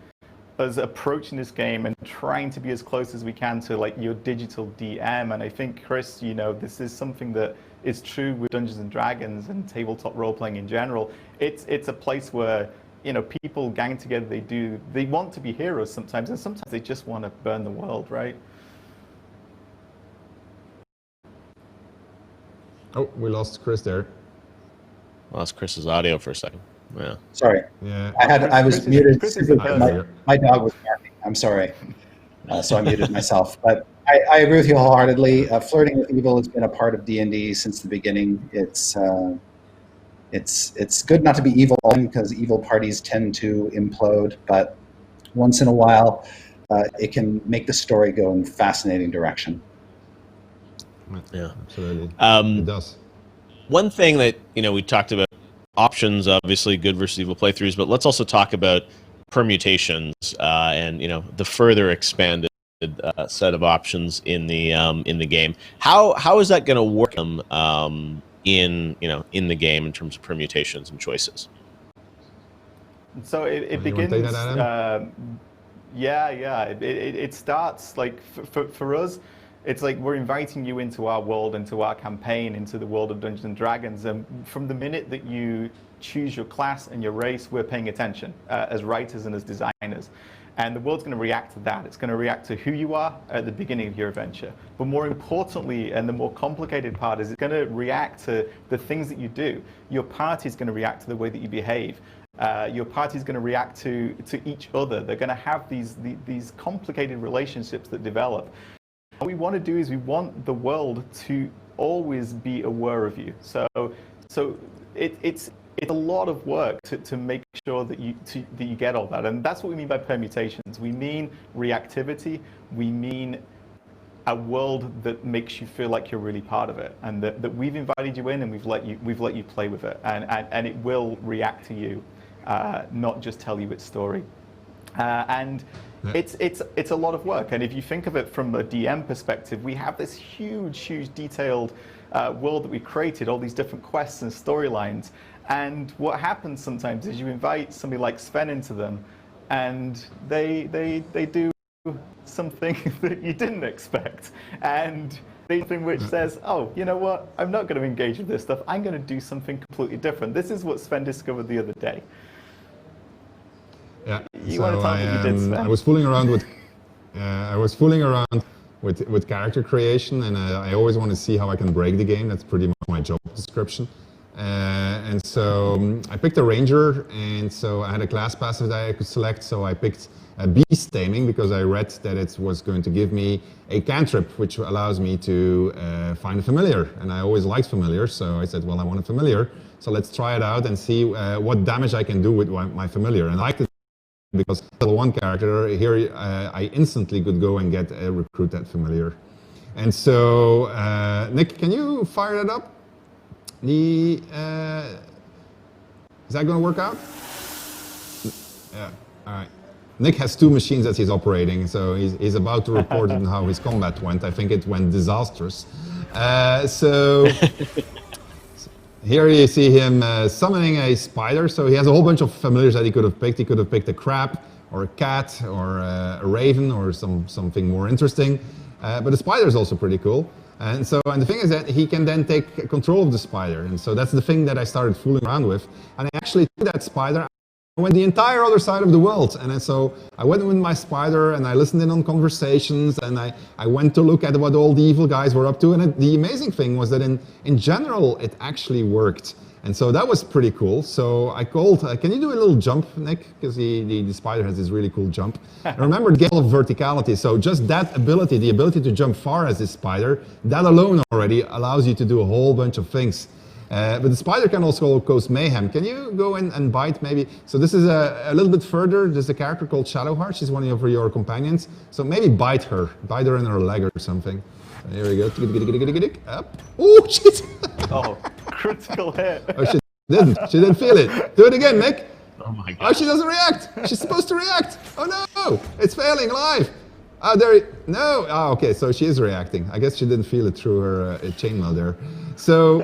us approaching this game and trying to be as close as we can to like your digital DM. And I think, Chris, you know, this is something that is true with Dungeons and Dragons and tabletop role-playing in general. It's a place where, you know, people gang together, they want to be heroes sometimes, and sometimes they just want to burn the world, right? Oh, we lost Chris there. Lost Chris's audio for a second. Yeah. Sorry. Yeah. I was muted. Chris is My dog was barking. I'm sorry. So I muted myself. But I agree with you wholeheartedly. Flirting with evil has been a part of D&D since the beginning. It's good not to be evil because evil parties tend to implode, but once in a while, it can make the story go in a fascinating direction. Yeah. Absolutely. It does. One thing that, you know, we talked about options, obviously good versus evil playthroughs, but let's also talk about permutations and, you know, the further expanded set of options in the game. How is that going to work in the game in terms of permutations and choices? So it begins. It starts like for us. It's like we're inviting you into our world, into our campaign, into the world of Dungeons & Dragons. And from the minute that you choose your class and your race, we're paying attention as writers and as designers. And the world's going to react to that. It's going to react to who you are at the beginning of your adventure. But more importantly, and the more complicated part, is it's going to react to the things that you do. Your party is going to react to the way that you behave. Your party is going to react to each other. They're going to have these complicated relationships that develop. What we want to do is we want the world to always be aware of you. So it's a lot of work to make sure that you get all that, and that's what we mean by permutations. We mean reactivity. We mean a world that makes you feel like you're really part of it, and that we've invited you in and we've let you play with it, and it will react to you, not just tell you its story. It's a lot of work, and if you think of it from a DM perspective, we have this huge detailed world that we created, all these different quests and storylines, and what happens sometimes is you invite somebody like Sven into them, and they do something that you didn't expect, and something which says, oh, you know what, I'm not going to engage with this stuff, I'm going to do something completely different. This is what Sven discovered the other day. Yeah, you want to tell me what you did, Sven? I was fooling around with character creation, and I always want to see how I can break the game. That's pretty much my job description. And so I picked a ranger, and so I had a class passive that I could select. So I picked beast taming because I read that it was going to give me a cantrip, which allows me to find a familiar. And I always liked familiars, so I said, well, I want a familiar. So let's try it out and see what damage I can do with my familiar. And I liked it because level 1 character, here I instantly could go and get recruit that familiar. And so, Nick, can you fire that up? Is that going to work out? Yeah, all right. Nick has 2 machines that he's operating, so he's about to report on how his combat went. I think it went disastrous. Here you see him summoning a spider. So he has a whole bunch of familiars that he could have picked. He could have picked a crab or a cat or a raven or something more interesting. But the spider is also pretty cool. And the thing is that he can then take control of the spider. And so that's the thing that I started fooling around with. And I actually took that spider. I went the entire other side of the world, and so I went with my spider and I listened in on conversations, and I went to look at what all the evil guys were up to, and the amazing thing was that in general it actually worked, and so that was pretty cool. So I called, can you do a little jump, Nick? Because the spider has this really cool jump. And remember the game of verticality, so just that ability, the ability to jump far as this spider, that alone already allows you to do a whole bunch of things. But the spider can also cause mayhem. Can you go in and bite maybe? So this is a little bit further. There's a character called Shadowheart. She's one of your companions. So maybe bite her in her leg or something. So here we go. Up. Oh, shit. Oh, critical hit. Oh, she didn't feel it. Do it again, Nick. Oh my god. Oh, she doesn't react. She's supposed to react. Oh no, it's failing live. Oh, no. Oh, okay. So she is reacting. I guess she didn't feel it through her chainmail there. So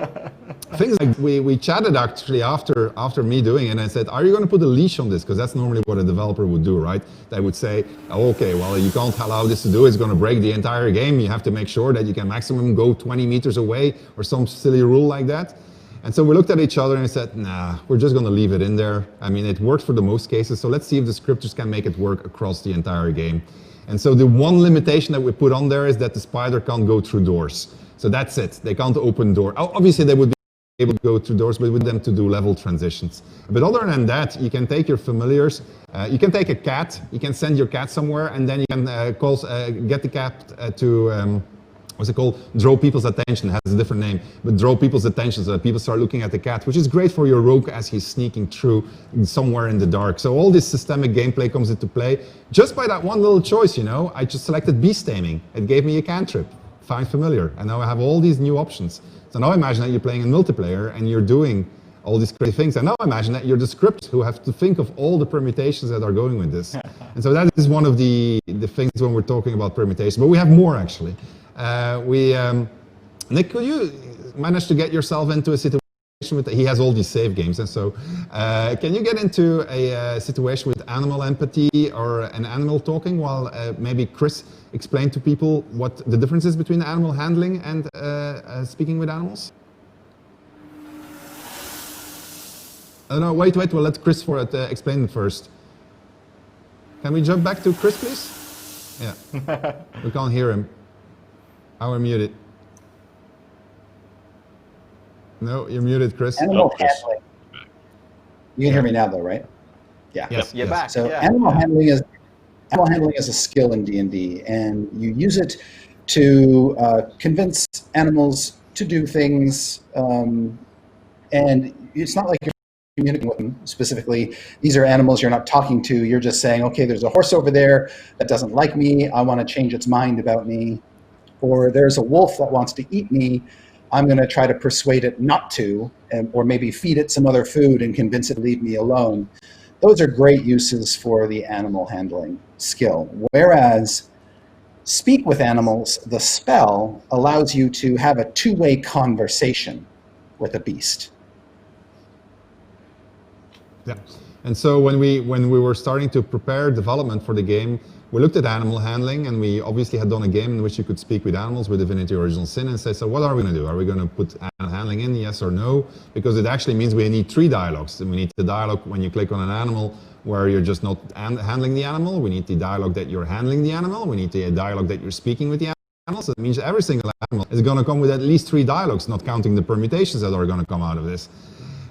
things like we chatted actually after me doing it, and I said, "Are you going to put a leash on this?" Because that's normally what a developer would do, right? They would say, oh, "Okay, well, you can't allow this to do. It's going to break the entire game. You have to make sure that you can maximum go 20 meters away, or some silly rule like that." And so we looked at each other and said, "Nah, we're just going to leave it in there. I mean, it works for the most cases. So let's see if the scripters can make it work across the entire game." And so the one limitation that we put on there is that the spider can't go through doors. So that's it. They can't open doors. Obviously, they would be able to go through doors, but with them to do level transitions. But other than that, you can take your familiars. You can take a cat. You can send your cat somewhere, and then you can get the cat to... what's it called? Draw people's attention. It has a different name, but draw people's attention so that people start looking at the cat, which is great for your rogue as he's sneaking through somewhere in the dark. So all this systemic gameplay comes into play just by that one little choice, you know. I just selected beast taming. It gave me a cantrip, find familiar, and now I have all these new options. So now imagine that you're playing in multiplayer and you're doing all these crazy things. And now imagine that you're the script who have to think of all the permutations that are going with this. And so that is one of the things when we're talking about permutation, but we have more actually. Nick, could you manage to get yourself into a situation with, he has all these save games, and so can you get into a situation with animal empathy or an animal talking while maybe Chris explain to people what the difference is between animal handling and speaking with animals? No, wait, we'll let Chris explain it first. Can we jump back to Chris, please? Yeah, we can't hear him. Oh, we're muted. No, you're muted, Chris. Animal handling. You can hear me now, though, right? Yeah. Yes, you're back. So yeah. animal handling is a skill in D&D, and you use it to convince animals to do things. And it's not like you're communicating with them specifically. These are animals you're not talking to. You're just saying, okay, there's a horse over there that doesn't like me. I want to change its mind about me. Or there's a wolf that wants to eat me. I'm going to try to persuade it not to, or maybe feed it some other food and convince it to leave me alone. Those are great uses for the animal handling skill. Whereas speak with animals, the spell allows you to have a two-way conversation with a beast. Yeah, and so when we were starting to prepare development for the game, we looked at animal handling, and we obviously had done a game in which you could speak with animals with Divinity Original Sin, and say, so what are we going to do? Are we going to put animal handling in, yes or no? Because it actually means we need three dialogues. And we need the dialogue when you click on an animal where you're just not handling the animal. We need the dialogue that you're handling the animal. We need the dialogue that you're speaking with the animal. So it means every single animal is going to come with at least three dialogues, not counting the permutations that are going to come out of this.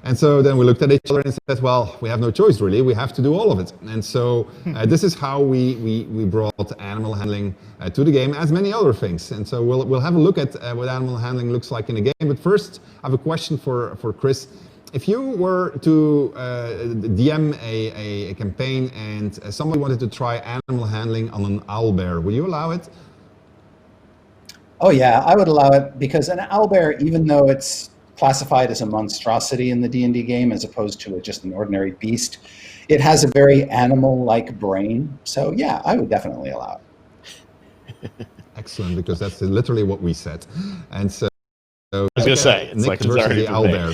And so then we looked at each other and said, well, we have no choice really, we have to do all of it. And so this is how we brought animal handling to the game, as many other things. And so we'll have a look at what animal handling looks like in the game. But first, I have a question for Chris. If you were to DM a campaign and somebody wanted to try animal handling on an owlbear, would you allow it? Oh yeah, I would allow it, because an owlbear, even though it's classified as a monstrosity in the D&D game as opposed to just an ordinary beast, it has a very animal-like brain. So yeah, I would definitely allow it. Excellent, because that's literally what we said. And so I was going to say, it's Nick like it's versus already the owlbear.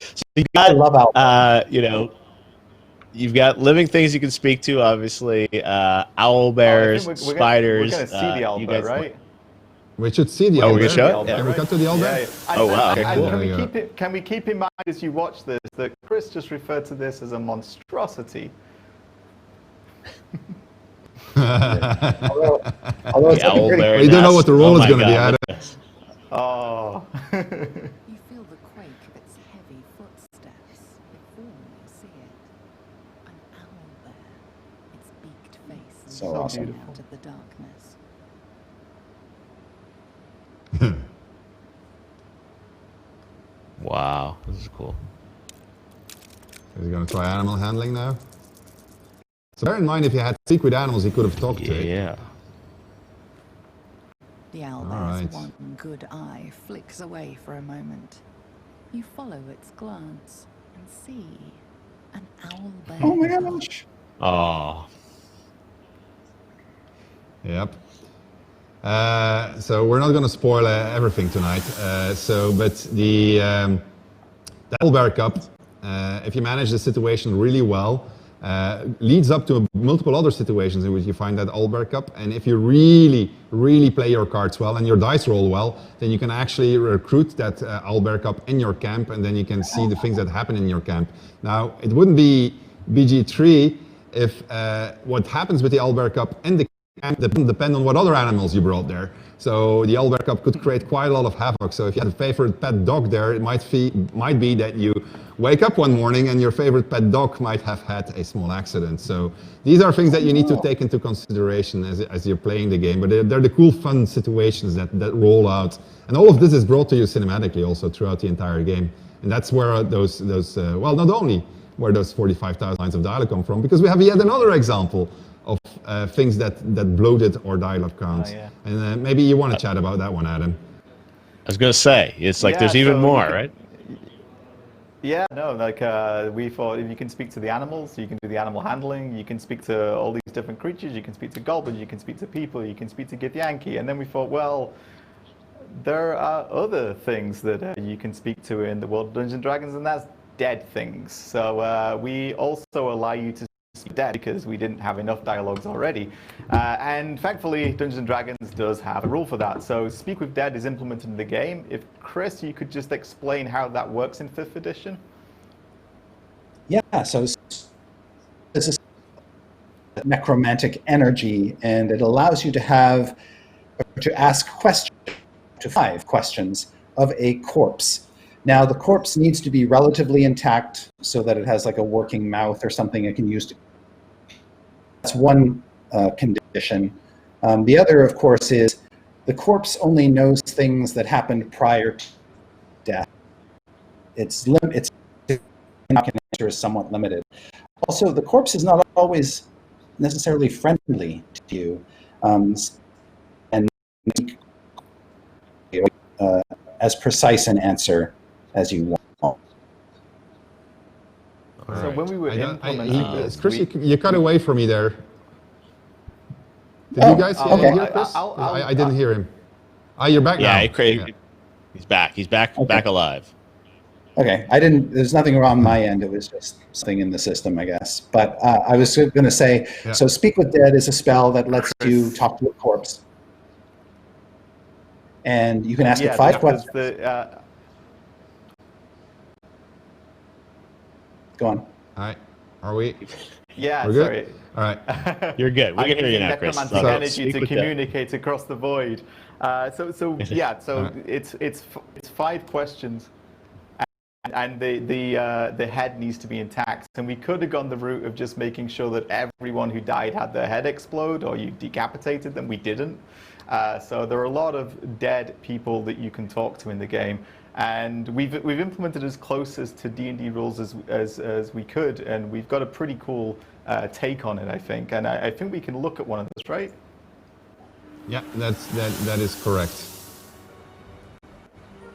So you got, I love owlbear. you know, you've got living things you can speak to, obviously, owl bears, spiders. We're going to see the owlbear, right? We should see the Oh, owlbear. we can show it? Can we cut to the owlbear? Yeah. Oh, wow. Okay, cool. Can we keep in mind as you watch this that Chris just referred to this as a monstrosity? Although it's looking pretty Well, you don't know what the role is going to be. Oh. You feel the quake of its heavy footsteps before you see it. An owlbear, its beaked face So looking awesome. out of the darkness. Wow, this is cool. Is he going to try animal handling now? So bear in mind, if you had speak with animals, he could have talked to it. Yeah. The owlbear's one good eye flicks away for a moment. You follow its glance and see an owlbear. Oh my gosh. Oh. Yep. So we're not going to spoil everything tonight. But the Owlbear Cup, if you manage the situation really well, leads up to multiple other situations in which you find that Owlbear Cup. And if you really, really play your cards well and your dice roll well, then you can actually recruit that Owlbear Cup in your camp, and then you can see the things that happen in your camp. Now, it wouldn't be BG3 if what happens with the Owlbear Cup in the camp depend on what other animals you brought there. So the Owlbear Cup could create quite a lot of havoc. So if you had a favorite pet dog there, it might be that you wake up one morning and your favorite pet dog might have had a small accident. So these are things that you need to take into consideration as you're playing the game. But they're the cool, fun situations that roll out. And all of this is brought to you cinematically also throughout the entire game. And that's where those well, not only where those 45,000 lines of dialogue come from, because we have yet another example of things that bloated our dialogue count. Oh, yeah. And maybe you want to chat about that one, Adam. I was going to say, it's like there's even more, right? Yeah, no, like we thought if you can speak to the animals, you can do the animal handling, you can speak to all these different creatures, you can speak to goblins, you can speak to people, you can speak to Githyanki. And then we thought, well, there are other things that you can speak to in the world of Dungeons & Dragons, and that's dead things. So we also allow you to speak dead because we didn't have enough dialogues already. And thankfully, Dungeons & Dragons does have a rule for that. So Speak with Dead is implemented in the game. If Chris, you could just explain how that works in 5th edition? Yeah, so this is necromantic energy, and it allows you to ask questions, to 5 questions of a corpse. Now, the corpse needs to be relatively intact so that it has like a working mouth or something it can use to. That's one condition. The other, of course, is the corpse only knows things that happened prior to death. Its answer is somewhat limited. Also, the corpse is not always necessarily friendly to you, and as precise an answer as you want. So when we were implementing this, Chris, you cut away from me there. Did you guys hear Chris? I didn't hear him. You're back now. Yeah, he's back. He's back alive. Okay, there's nothing wrong on my end. It was just something in the system, I guess. But I was going to say, so Speak with Dead is a spell that lets you talk to a corpse. And you can ask it 5 questions. Go on. All right. Are we? Yeah, We're good? sorry. All right. You're good. We can hear you now, Chris. Necromantic energy to communicate across the void. It's 5 questions, and the head needs to be intact. And we could have gone the route of just making sure that everyone who died had their head explode, or you decapitated them. We didn't. So there are a lot of dead people that you can talk to in the game. And we've implemented as close as to D&D rules as we could, and we've got a pretty cool take on it, I think. And I think we can look at one of those, right? Yeah, that is correct.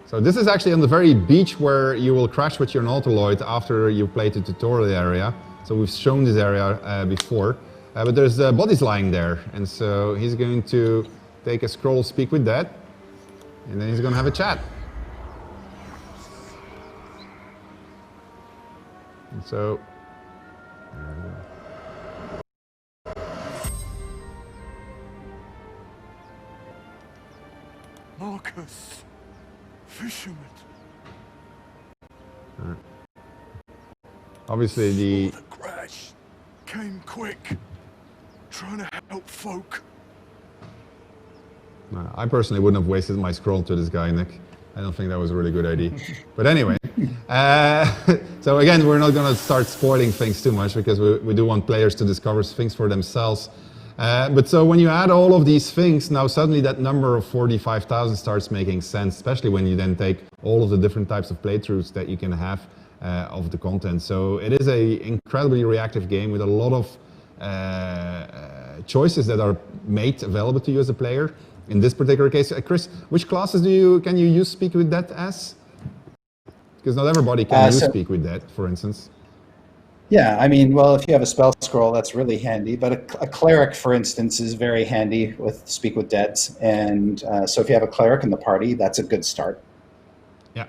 So this is actually on the very beach where you will crash with your nautiloid after you played the tutorial area. So we've shown this area before, but there's bodies lying there, and so he's going to take a scroll, Speak with Dead, and then he's going to have a chat. And so, Marcus, fisherman. Obviously The crash came quick, trying to help folk. I personally wouldn't have wasted my scroll to this guy, Nick. I don't think that was a really good idea. But anyway, so again, we're not going to start spoiling things too much because we do want players to discover things for themselves. But so when you add all of these things, now suddenly that number of 45,000 starts making sense, especially when you then take all of the different types of playthroughs that you can have of the content. So it is an incredibly reactive game with a lot of choices that are made available to you as a player. In this particular case, Chris, which classes can you use Speak with Dead as? Because not everybody can use Speak with Dead, for instance. Yeah, I mean, well, if you have a spell scroll, that's really handy. But a cleric, for instance, is very handy with Speak with Deads. And so if you have a cleric in the party, that's a good start. Yeah.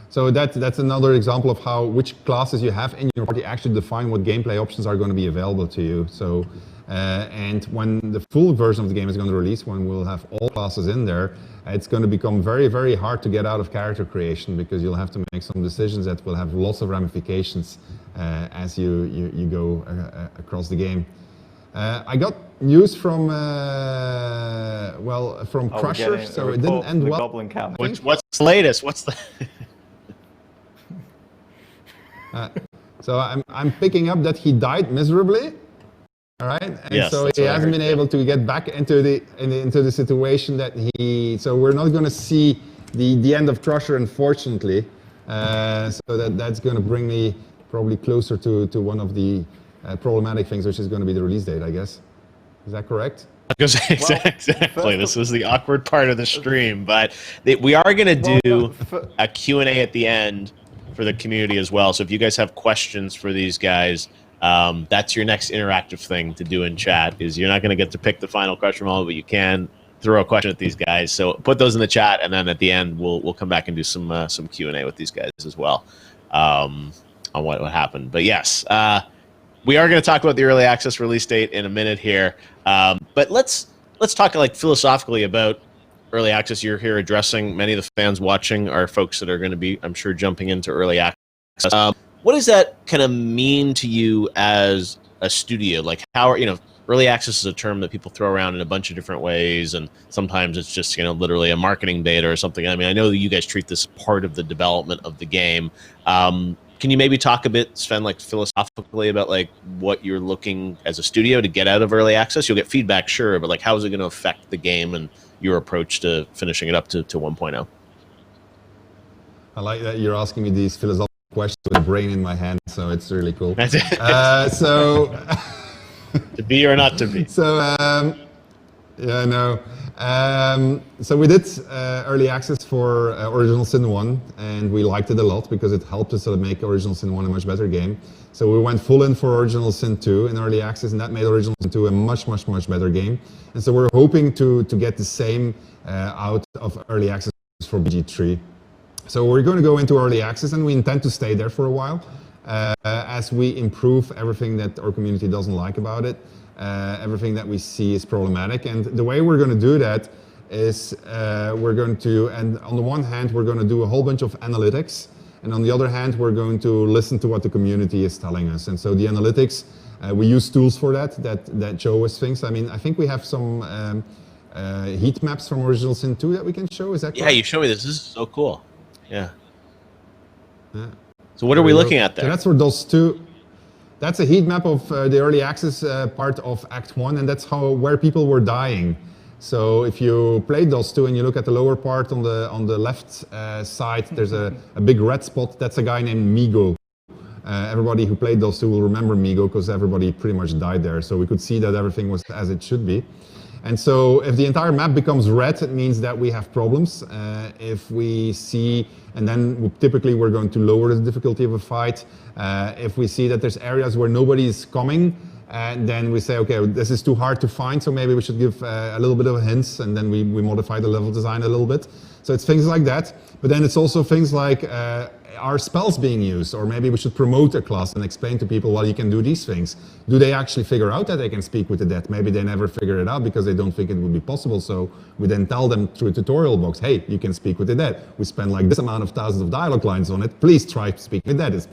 So that's another example of how which classes you have in your party actually define what gameplay options are going to be available to you. So, and when the full version of the game is going to release, when we'll have all classes in there, it's going to become very, very hard to get out of character creation because you'll have to make some decisions that will have lots of ramifications as you go across the game. I got news from from Crusher, so it didn't end well. Goblin camp. What's the latest? What's the? So I'm picking up that he died miserably. All right, and yes, so he hasn't been able to get back into the situation that he. So we're not going to see the end of Crusher, unfortunately. So that's going to bring me probably closer to one of the problematic things, which is going to be the release date, I guess. Is that correct? Exactly. This is the awkward part of the stream, but we are going to do a Q&A at the end for the community as well. So if you guys have questions for these guys, that's your next interactive thing to do in chat. Is you're not going to get to pick the final question moment, but you can throw a question at these guys. So put those in the chat, and then at the end we'll come back and do some Q&A with these guys as well on what happened. But yes, we are going to talk about the early access release date in a minute here. But let's talk like philosophically about early access. You're here addressing many of the fans watching are folks that are going to be, I'm sure, jumping into early access. What does that kind of mean to you as a studio? Like, how are, early access is a term that people throw around in a bunch of different ways, and sometimes it's just, literally a marketing beta or something. I mean, I know that you guys treat this part of the development of the game. Can you maybe talk a bit, Sven, like philosophically about like what you're looking as a studio to get out of early access? You'll get feedback, sure, but like how is it going to affect the game and your approach to finishing it up to 1.0? I like that you're asking me these philosophical questions with a brain in my hand, so it's really cool. That's it. To be or not to be. So yeah, I know. So we did early access for Original Sin 1, and we liked it a lot because it helped us to make Original Sin 1 a much better game. So we went full in for Original Sin 2 in early access, and that made Original Sin 2 a much, much, much better game. And so we're hoping to get the same out of early access for BG3. So we're going to go into early access, and we intend to stay there for a while as we improve everything that our community doesn't like about it. Everything that we see is problematic, and the way we're going to do that is we're going to, and on the one hand, we're going to do a whole bunch of analytics, and on the other hand, we're going to listen to what the community is telling us. And so the analytics, we use tools for that show us things. I mean, I think we have some heat maps from Original Sin 2 that we can show. Is that correct? Yeah, you show me this. This is so cool. Yeah. So what are we looking at there? So that's for those two. That's a heat map of the early access part of Act 1, and that's where people were dying. So if you played those two and you look at the lower part on the left side, there's a big red spot. That's a guy named Migo. Everybody who played those two will remember Migo because everybody pretty much died there. So we could see that everything was as it should be. And so if the entire map becomes red, it means that we have problems. If we see, and then typically we're going to lower the difficulty of a fight. If we see that there's areas where nobody is coming, then we say, okay, this is too hard to find, so maybe we should give a little bit of hints, and then we modify the level design a little bit. So it's things like that. But then it's also things like, are spells being used? Or maybe we should promote a class and explain to people, well, you can do these things. Do they actually figure out that they can speak with the dead? Maybe they never figure it out because they don't think it would be possible. So we then tell them through a tutorial box, hey, you can speak with the dead. We spend like this amount of thousands of dialogue lines on it. Please try to speak with the dead. It's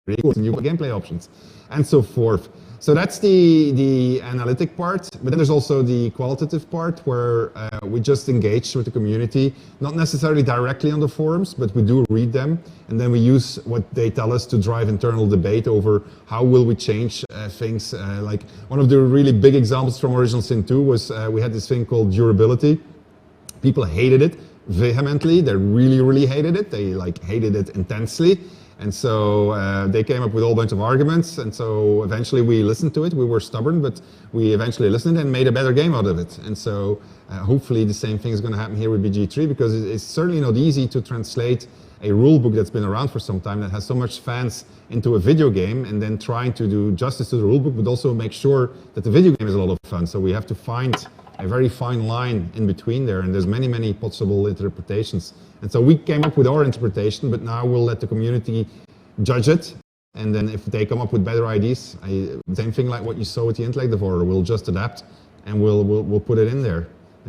pretty cool. New gameplay options and so forth. So that's the analytic part, but then there's also the qualitative part where we just engage with the community, not necessarily directly on the forums, but we do read them, and then we use what they tell us to drive internal debate over how will we change things. Like one of the really big examples from Original Sin 2 was we had this thing called durability. People hated it vehemently. They really, really hated it. They like hated it intensely. And so they came up with a whole bunch of arguments, and so eventually we listened to it. We were stubborn, but we eventually listened and made a better game out of it. And so hopefully the same thing is going to happen here with BG3, because it's certainly not easy to translate a rule book that's been around for some time that has so much fans into a video game, and then trying to do justice to the rule book, but also make sure that the video game is a lot of fun. So we have to find a very fine line in between there, and there's many possible interpretations. And so we came up with our interpretation, but now we'll let the community judge it. And then if they come up with better ideas, same thing like what you saw with the Intellect Devourer, we'll just adapt and we'll put it in there.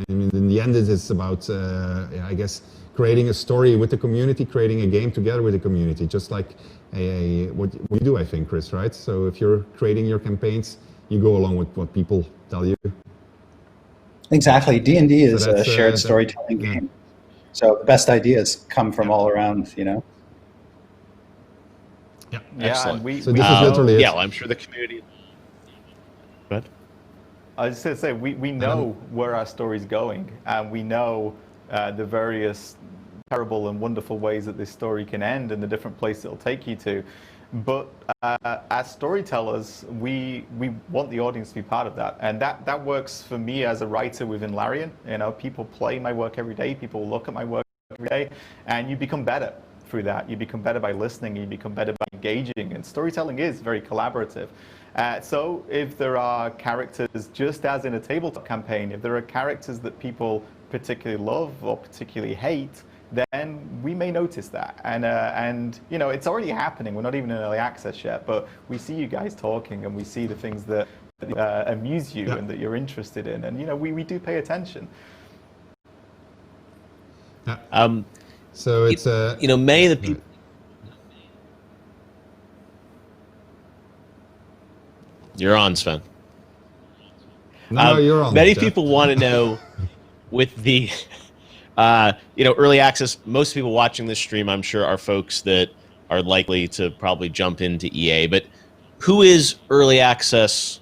I mean, in the end, it is about, I guess, creating a story with the community, creating a game together with the community, just like what you do, I think, Chris, right? So if you're creating your campaigns, you go along with what people tell you. Exactly. D&D is a shared storytelling game. So the best ideas come from all around, you know? Yeah, Yeah, excellent. and we So this is literally it. Yeah, well, I'm sure the community... But I was just going to say, we know where our story's going, and we know the various terrible and wonderful ways that this story can end and the different places it'll take you to. But as storytellers, we want the audience to be part of that. And that works for me as a writer within Larian. You know, people play my work every day, people look at my work every day, and you become better through that. You become better by listening, you become better by engaging, and storytelling is very collaborative. So if there are characters, just as in a tabletop campaign, if there are characters that people particularly love or particularly hate, then we may notice that. And you know, it's already happening. We're not even in early access yet, but we see you guys talking, and we see the things that amuse you and that you're interested in, and you know, we do pay attention. So it's you know, many of the people... You're on, Sven. No, you're on. Many people want to know with the, you know, early access. Most people watching this stream, I'm sure, are folks that are likely to probably jump into EA. But who is early access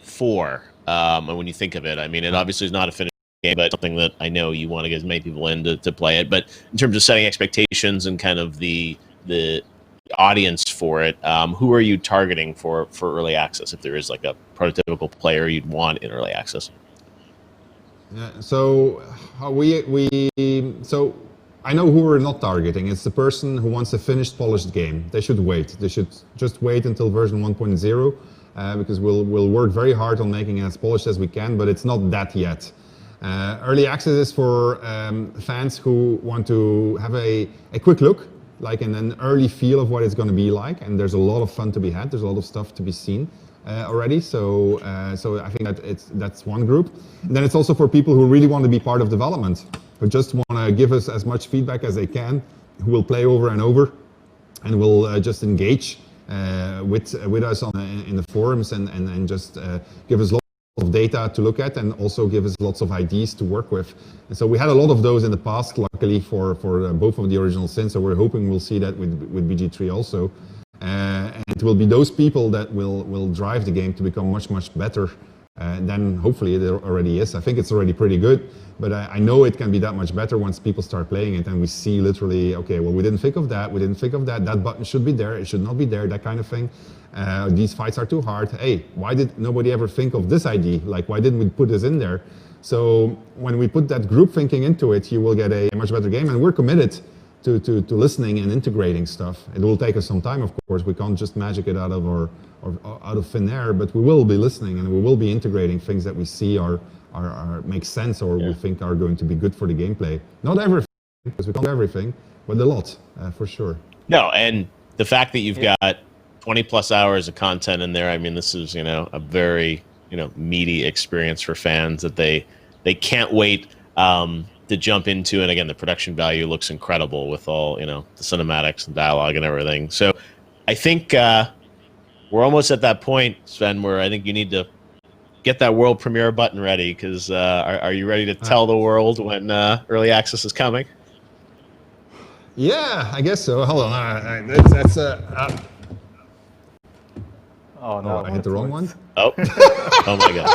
for? And when you think of it, I mean, it obviously is not a finished game, but something that I know you want to get as many people in to play it. But in terms of setting expectations and kind of the audience for it, who are you targeting for early access, if there is like a prototypical player you'd want in early access? Yeah, so so I know who we're not targeting. It's the person who wants a finished, polished game. They should wait. They should just wait until version 1.0, because we'll work very hard on making it as polished as we can, but it's not that yet. Early access is for fans who want to have a quick look, like in an early feel of what it's going to be like, and there's a lot of fun to be had. There's a lot of stuff to be seen already. So I think that's one group. And then it's also for people who really want to be part of development, who just want to give us as much feedback as they can, who will play over and over, and will just engage with us in the forums and just give us lots of data to look at, and also give us lots of ideas to work with. And so we had a lot of those in the past, luckily for both of the original sins, so we're hoping we'll see that with BG3 also. And it will be those people that will drive the game to become much better than hopefully it already is. I think it's already pretty good, but I know it can be that much better once people start playing it and we see literally, okay, well, we didn't think of that, that button should be there, it should not be there, that kind of thing. These fights are too hard. Hey, why did nobody ever think of this idea? Like, why didn't we put this in there? So when we put that group thinking into it, you will get a much better game, and we're committed to listening and integrating stuff. It will take us some time, of course. We can't just magic it out of thin air, but we will be listening and we will be integrating things that we see are make sense, or we think are going to be good for the gameplay. Not everything, because we can't do everything, but a lot, for sure. No, and the fact that you've got 20 plus hours of content in there, I mean, this is, you know, a very, you know, meaty experience for fans that they can't wait to jump into. And again, the production value looks incredible with all, you know, the cinematics and dialogue and everything. So I think we're almost at that point, Sven, where I think you need to get that world premiere button ready, because are you ready to tell the world when early access is coming? Yeah, I guess so. Hold on. Oh no, I hit the wrong one. Oh, oh my god!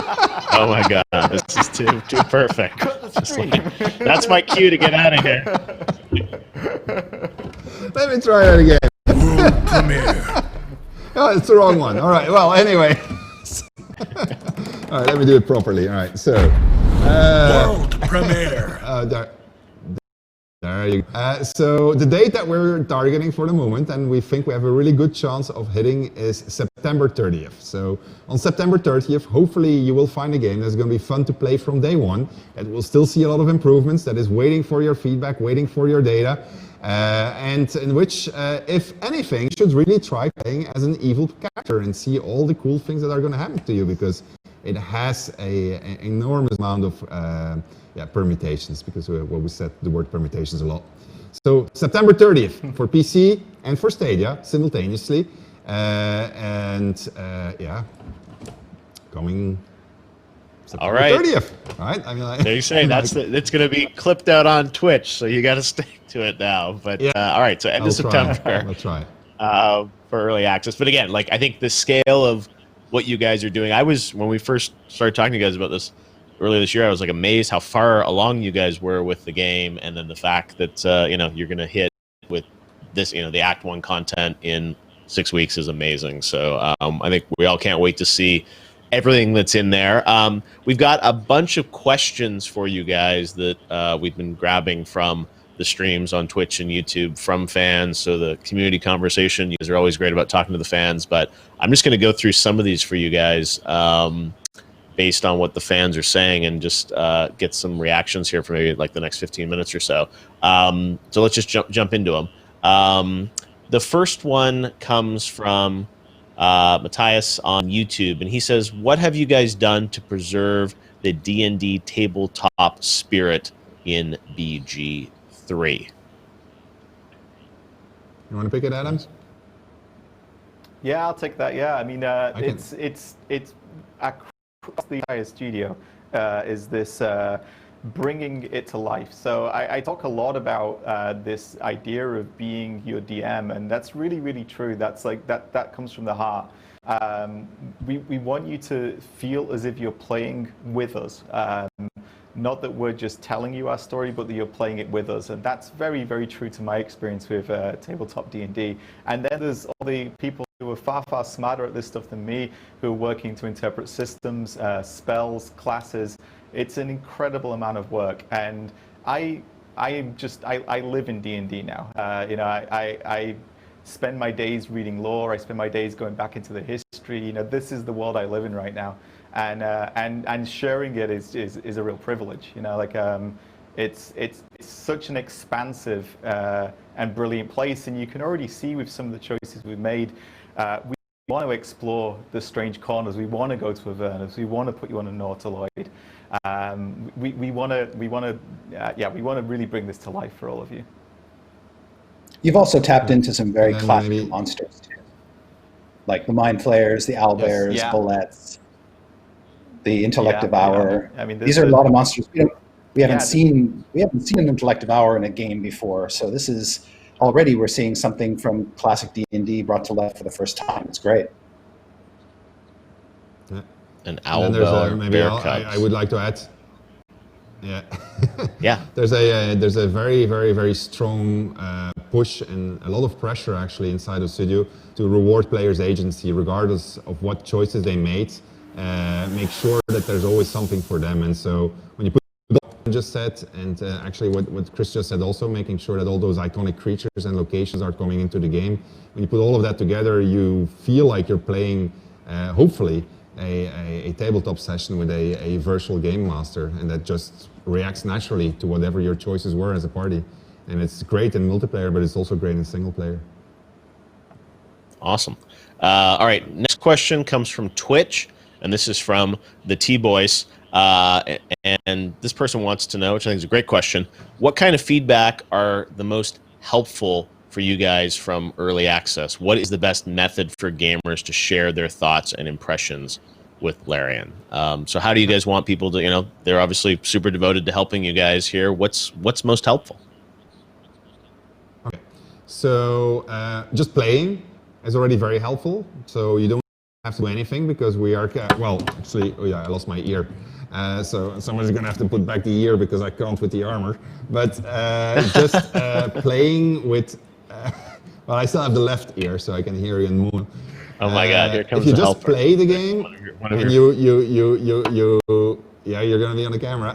Oh my god! This is too perfect. That's my cue to get out of here. Let me try that again. World premiere. Oh, it's the wrong one. All right. Well, anyway. All right. Let me do it properly. All right. So. World premiere. There There you go. So the date that we're targeting for the moment, and we think we have a really good chance of hitting, is September 30th. So on September 30th, hopefully you will find a game that's going to be fun to play from day one. It will still see a lot of improvements, that is waiting for your feedback, waiting for your data, and in which, if anything, you should really try playing as an evil character and see all the cool things that are going to happen to you, because it has an enormous amount of permutations, because we said the word permutations a lot. So September 30th for PC and for Stadia simultaneously, coming September all right. 30th. All right, I mean, There you say it's going to be clipped out on Twitch, so you got to stick to it now. But all right, so end of September. I'll try. For early access. But again, like I think the scale of what you guys are doing, when we first started talking to you guys about this earlier this year, I was like amazed how far along you guys were with the game, and then the fact that you're going to hit with this, the Act 1 content in 6 weeks is amazing. So I think we all can't wait to see everything that's in there. We've got a bunch of questions for you guys that we've been grabbing from the streams on Twitch and YouTube from fans. So the community conversation, you guys are always great about talking to the fans, but I'm just going to go through some of these for you guys based on what the fans are saying, and just get some reactions here for maybe like the next 15 minutes or so. So let's just jump into them. The first one comes from Matthias on YouTube, and he says, what have you guys done to preserve the D&D tabletop spirit in BG3? You want to pick it, Adams? Yeah, I'll take that. Yeah, I mean, it's across the entire studio is this bringing it to life. So I talk a lot about this idea of being your DM, and that's really, really true. That's like that comes from the heart. We want you to feel as if you're playing with us. Not that we're just telling you our story, but that you're playing it with us. And that's very, very true to my experience with tabletop D&D. And then there's all the people who are far, far smarter at this stuff than me, who are working to interpret systems, spells, classes. It's an incredible amount of work. And I live in D&D now. I spend my days reading lore. I spend my days going back into the history. This is the world I live in right now. And sharing it is a real privilege. It's such an expansive and brilliant place, and you can already see with some of the choices we've made. We want to explore the strange corners. We want to go to Avernus. We want to put you on a Nautiloid. We want to really bring this to life for all of you. You've also tapped into some very classic monsters too, like the Mind Flayers, the Owlbears, Bullets, the Intellect Devourer. I mean, these are a lot of monsters. We haven't seen an Intellect Devourer in a game before, so this is already we're seeing something from classic D&D brought to life for the first time. It's great. An Owlbear bear cubs. I would like to add. Yeah. There's a very, very, very strong push and a lot of pressure actually inside the studio to reward players' agency regardless of what choices they made. Make sure that there's always something for them. And so when you put what just said, and actually what Chris just said also, making sure that all those iconic creatures and locations are coming into the game. When you put all of that together, you feel like you're playing, hopefully, a tabletop session with a virtual game master, and that just reacts naturally to whatever your choices were as a party. And it's great in multiplayer, but it's also great in single player. Awesome. All right, next question comes from Twitch, and this is from the T-Boys. And this person wants to know, which I think is a great question, what kind of feedback are the most helpful for you guys from early access? What is the best method for gamers to share their thoughts and impressions with Larian? So how do you guys want people to, they're obviously super devoted to helping you guys here. What's most helpful? Okay, so just playing is already very helpful. So you don't have to do anything because we are, I lost my ear. So someone's gonna have to put back the ear because I can't with the armor. But just playing with, well, I still have the left ear, so I can hear you and move. Oh my God! Here comes if you the just helper. play the game, and you're gonna be on the camera.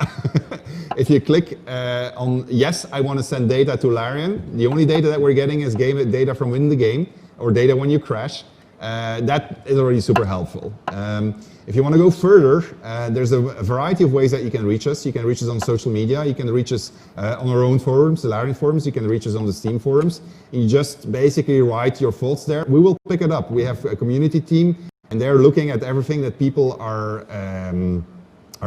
if you click on yes, I want to send data to Larian, the only data that we're getting is data from within the game, or data when you crash. That is already super helpful. If you want to go further, there's a variety of ways that you can reach us. You can reach us on social media. You can reach us on our own forums, the Larian forums. You can reach us on the Steam forums. You just basically write your thoughts there. We will pick it up. We have a community team, and they're looking at everything that people are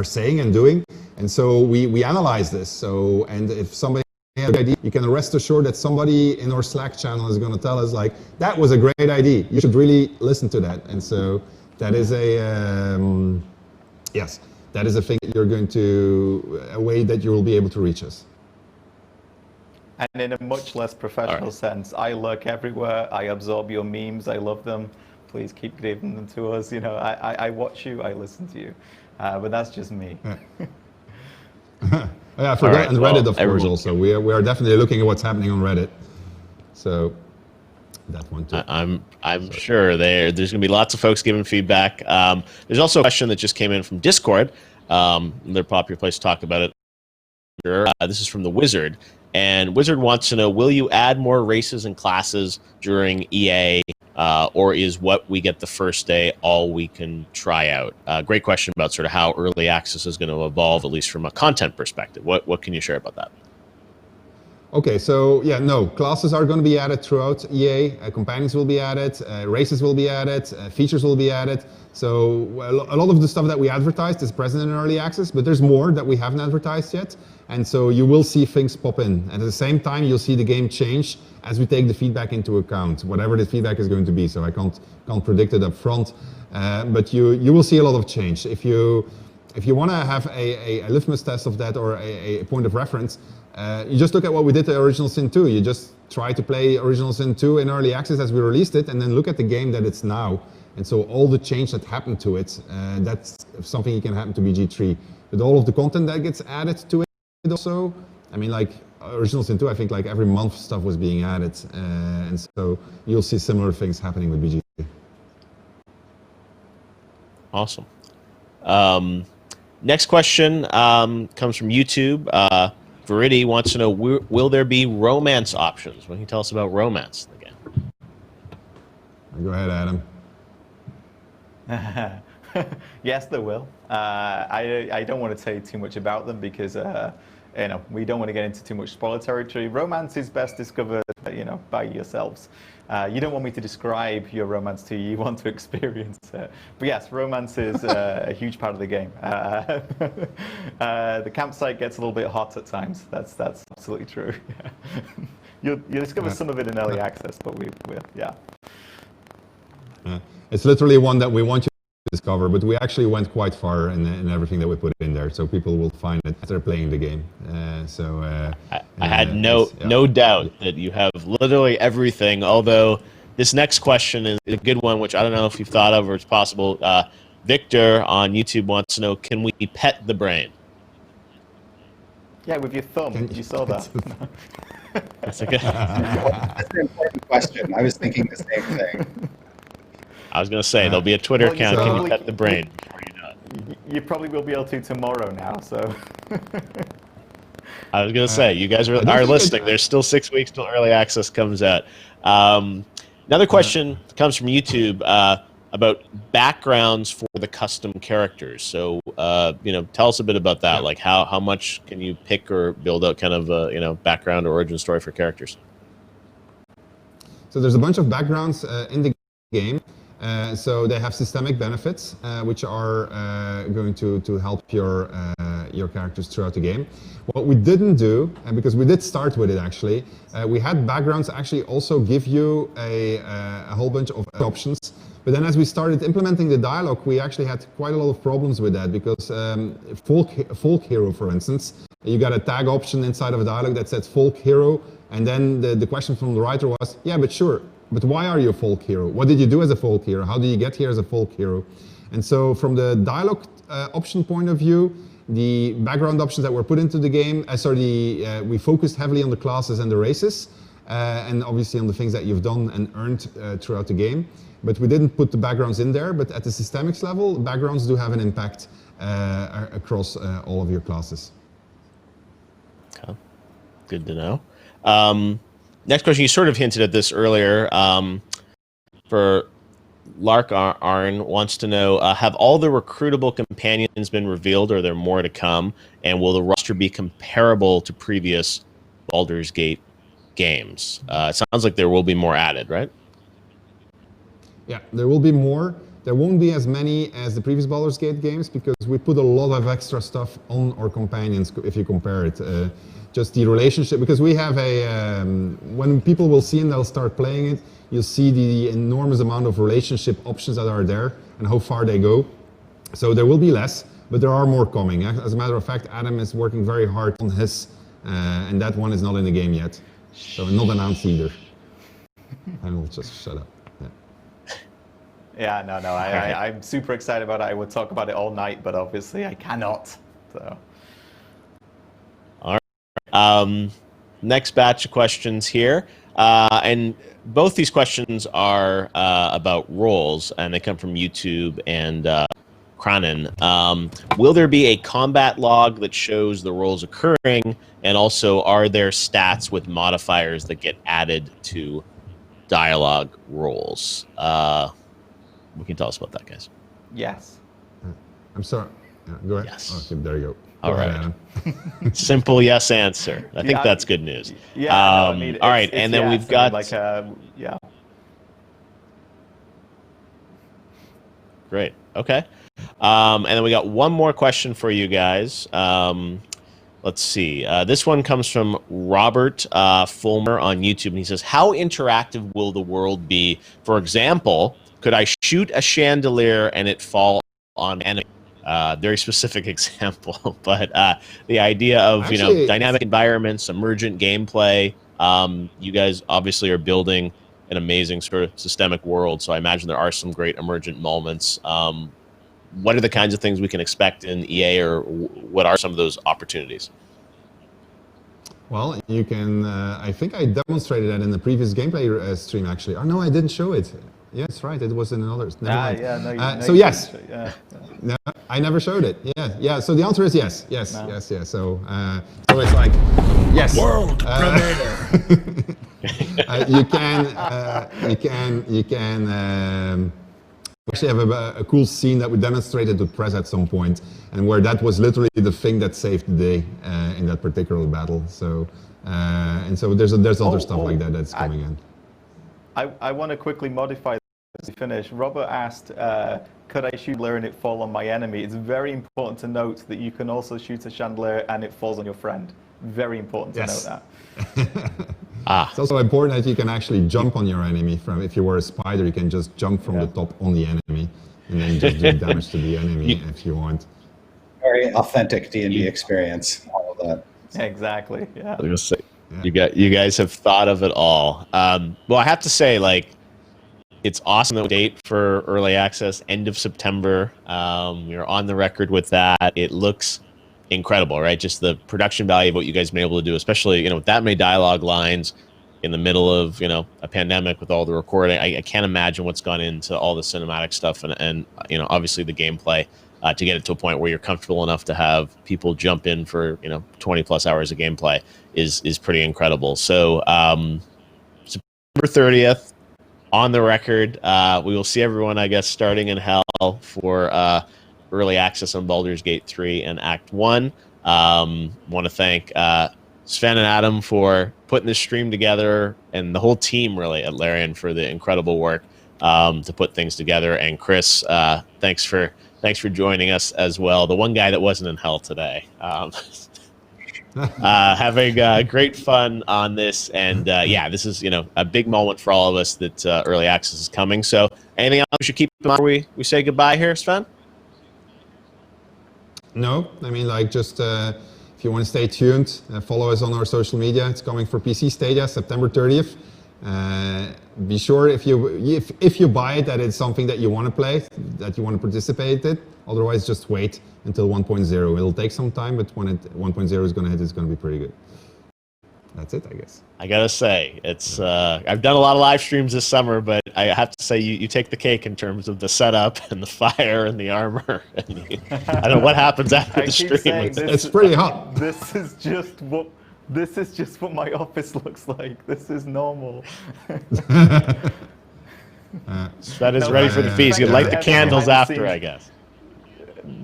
saying and doing. And so we analyze this. So, and if somebody has a good idea, you can rest assured that somebody in our Slack channel is going to tell us like, that was a great idea. You should really listen to that. And so that is yes, that is a thing that you're going to, a way that you will be able to reach us. And in a much less professional sense, I lurk everywhere. I absorb your memes. I love them. Please keep giving them to us. You know, I watch you. I listen to you. But that's just me. Yeah, I forgot, and Reddit, of course, also. We are definitely looking at what's happening on Reddit. So that one too. I'm sure there's going to be lots of folks giving feedback. There's also a question that just came in from Discord. They're a popular place to talk about it. This is from the Wizard. And Wizard wants to know, will you add more races and classes during EA, or is what we get the first day all we can try out? Great question about sort of how early access is going to evolve, at least from a content perspective. What can you share about that? Okay, so yeah, no, classes are going to be added throughout EA, companions will be added, races will be added, features will be added. So a lot of the stuff that we advertised is present in early access, but there's more that we haven't advertised yet. And so you will see things pop in. And at the same time, you'll see the game change as we take the feedback into account, whatever the feedback is going to be. So I can't predict it up front, but you will see a lot of change. If you want to have a litmus test of that, or a point of reference, you just look at what we did to Original Sin 2. You just try to play Original Sin 2 in early access as we released it, and then look at the game that it's now. And so all the change that happened to it, that's something that can happen to BG3. With all of the content that gets added to it also, I mean, like Original Sin 2, I think like every month stuff was being added. And so you'll see similar things happening with BG3. Awesome. Next question comes from YouTube. Verity wants to know, will there be romance options? What can you tell us about romance again? Go ahead, Adam. Yes, there will. I don't want to tell you too much about them because you know, we don't want to get into too much spoiler territory. Romance is best discovered, you know, by yourselves. You don't want me to describe your romance to you. You want to experience it. But yes, romance is a huge part of the game. The campsite gets a little bit hot at times. That's absolutely true. You'll discover some of it in early access, but yeah. It's literally one that we want you to discover, but we actually went quite far in everything that we put in there, so people will find it as they're playing the game. I had no doubt that you have literally everything, although this next question is a good one, which I don't know if you've thought of or it's possible. Victor on YouTube wants to know, can we pet the brain? Yeah, with your thumb. You saw that. That's okay. That's an important question. I was thinking the same thing. I was going to say, there'll be a Twitter account, can you pet the brain? You probably will be able to tomorrow now, so... I was going to say, you guys are listening. There's still 6 weeks till early access comes out. Another question comes from YouTube about backgrounds for the custom characters. So, you know, tell us a bit about that. Like, how much can you pick or build out kind of a, you know, background or origin story for characters? So there's a bunch of backgrounds in the game. So they have systemic benefits, which are going to help your characters throughout the game. What we didn't do, and because we did start with it actually, we had backgrounds actually also give you a whole bunch of options. But then as we started implementing the dialogue, we actually had quite a lot of problems with that because folk hero, for instance, you got a tag option inside of a dialogue that says folk hero, and then the question from the writer was, yeah, but sure, but why are you a folk hero? What did you do as a folk hero? How did you get here as a folk hero? And so from the dialogue option point of view, the background options that were put into the game, we focused heavily on the classes and the races, and obviously on the things that you've done and earned throughout the game. But we didn't put the backgrounds in there, but at the systemics level, backgrounds do have an impact across all of your classes. Okay. Good to know. Next question, you sort of hinted at this earlier. For Lark Arn wants to know, have all the recruitable companions been revealed, or are there more to come? And will the roster be comparable to previous Baldur's Gate games? It sounds like there will be more added, right? Yeah, there will be more. There won't be as many as the previous Baldur's Gate games because we put a lot of extra stuff on our companions if you compare it. Just the relationship, because we have a, when people will see and they'll start playing it, you'll see the enormous amount of relationship options that are there and how far they go. So there will be less, but there are more coming. As a matter of fact, Adam is working very hard on his, and that one is not in the game yet. So not announced either. I will just shut up. Yeah, no, I'm super excited about it. I would talk about it all night, but obviously I cannot. So. All right. Next batch of questions here. And both these questions are about roles, and they come from YouTube and Kranen. Will there be a combat log that shows the roles occurring? And also, are there stats with modifiers that get added to dialogue roles? What can you tell us about that, guys? Yes. I'm sorry. Yeah, go ahead. Yes. Okay, there you go. All right. Adam. Simple yes answer. I think that's good news. Yeah. No, I mean, all right, and then we've got yeah. Great. Okay. And then we got one more question for you guys. Let's see. This one comes from Robert Fulmer on YouTube, and he says, "How interactive will the world be? For example, could I shoot a chandelier and it fall on enemy?" Very specific example, but the idea of Actually, dynamic environments, emergent gameplay. You guys obviously are building an amazing sort of systemic world, so I imagine there are some great emergent moments. What are the kinds of things we can expect in EA, or what are some of those opportunities? Well, you can. I think I demonstrated that in the previous gameplay stream. Actually, oh no, I didn't show it. Yes, right. It was in another. So yes. No, I never showed it. Yeah. So the answer is yes. Yes. So it's like yes. World premiere. You can actually have a cool scene that we demonstrated with Press at some point, and where that was literally the thing that saved the day in that particular battle. So and so there's other stuff like that that's coming in. I want to quickly modify as we finish. Robert asked, could I shoot a chandelier and it fall on my enemy? It's very important to note that you can also shoot a chandelier and it falls on your friend. Very important to note that. It's also important that you can actually jump on your enemy. If you were a spider, you can just jump from the top on the enemy and then just do damage to the enemy if you want. Very authentic D&D experience, all of that. Exactly, yeah. I was gonna say, you guys have thought of it all. Well, I have to say, it's awesome that we date for early access, end of September. We're on the record with that. It looks incredible, right? Just the production value of what you guys have been able to do, especially, with that many dialogue lines in the middle of, a pandemic with all the recording. I can't imagine what's gone into all the cinematic stuff and obviously the gameplay to get it to a point where you're comfortable enough to have people jump in for, 20 plus hours of gameplay is pretty incredible. So September 30th, on the record, we will see everyone, I guess, starting in hell for early access on Baldur's Gate 3 and Act 1. Want to thank Sven and Adam for putting this stream together, and the whole team really at Larian for the incredible work to put things together. And Chris, thanks for joining us as well. The one guy that wasn't in hell today. Having great fun on this, and this is a big moment for all of us that early access is coming. So anything else we should keep in mind before we say goodbye here, Sven? No, I mean, just if you want to stay tuned, follow us on our social media. It's coming for PC Stadia, September 30th. Be sure if you buy it that it's something that you want to play, that you want to participate in. Otherwise, just wait until 1.0. It'll take some time, but when 1.0 is going to hit, it's going to be pretty good. That's it, I guess. I gotta say, it's I've done a lot of live streams this summer, but I have to say you take the cake in terms of the setup and the fire and the armor. And I don't know what happens after the stream. It's pretty hot. This is just what This is just what my office looks like. This is normal. That is ready for the feast. You light the candles after, I guess.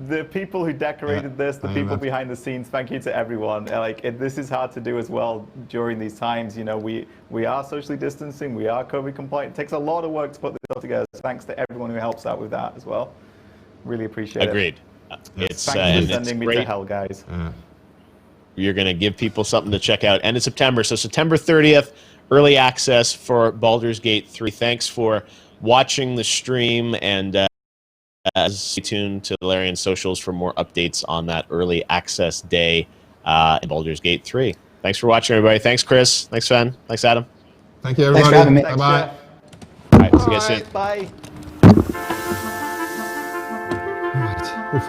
The people who decorated this, the people behind the scenes, thank you to everyone. This is hard to do as well during these times. You know, we are socially distancing, we are COVID compliant. It takes a lot of work to put this all together. Thanks to everyone who helps out with that as well. Really appreciate it. Agreed. Thanks for sending me to hell, guys. You're going to give people something to check out. End of September. So September 30th, early access for Baldur's Gate 3. Thanks for watching the stream, and stay tuned to the Larian socials for more updates on that early access day in Baldur's Gate 3. Thanks for watching, everybody. Thanks, Chris. Thanks, Sven. Thanks, Adam. Thank you, everybody. Thanks for having me. Bye-bye. All right, see you guys soon. Bye. All right. Oof.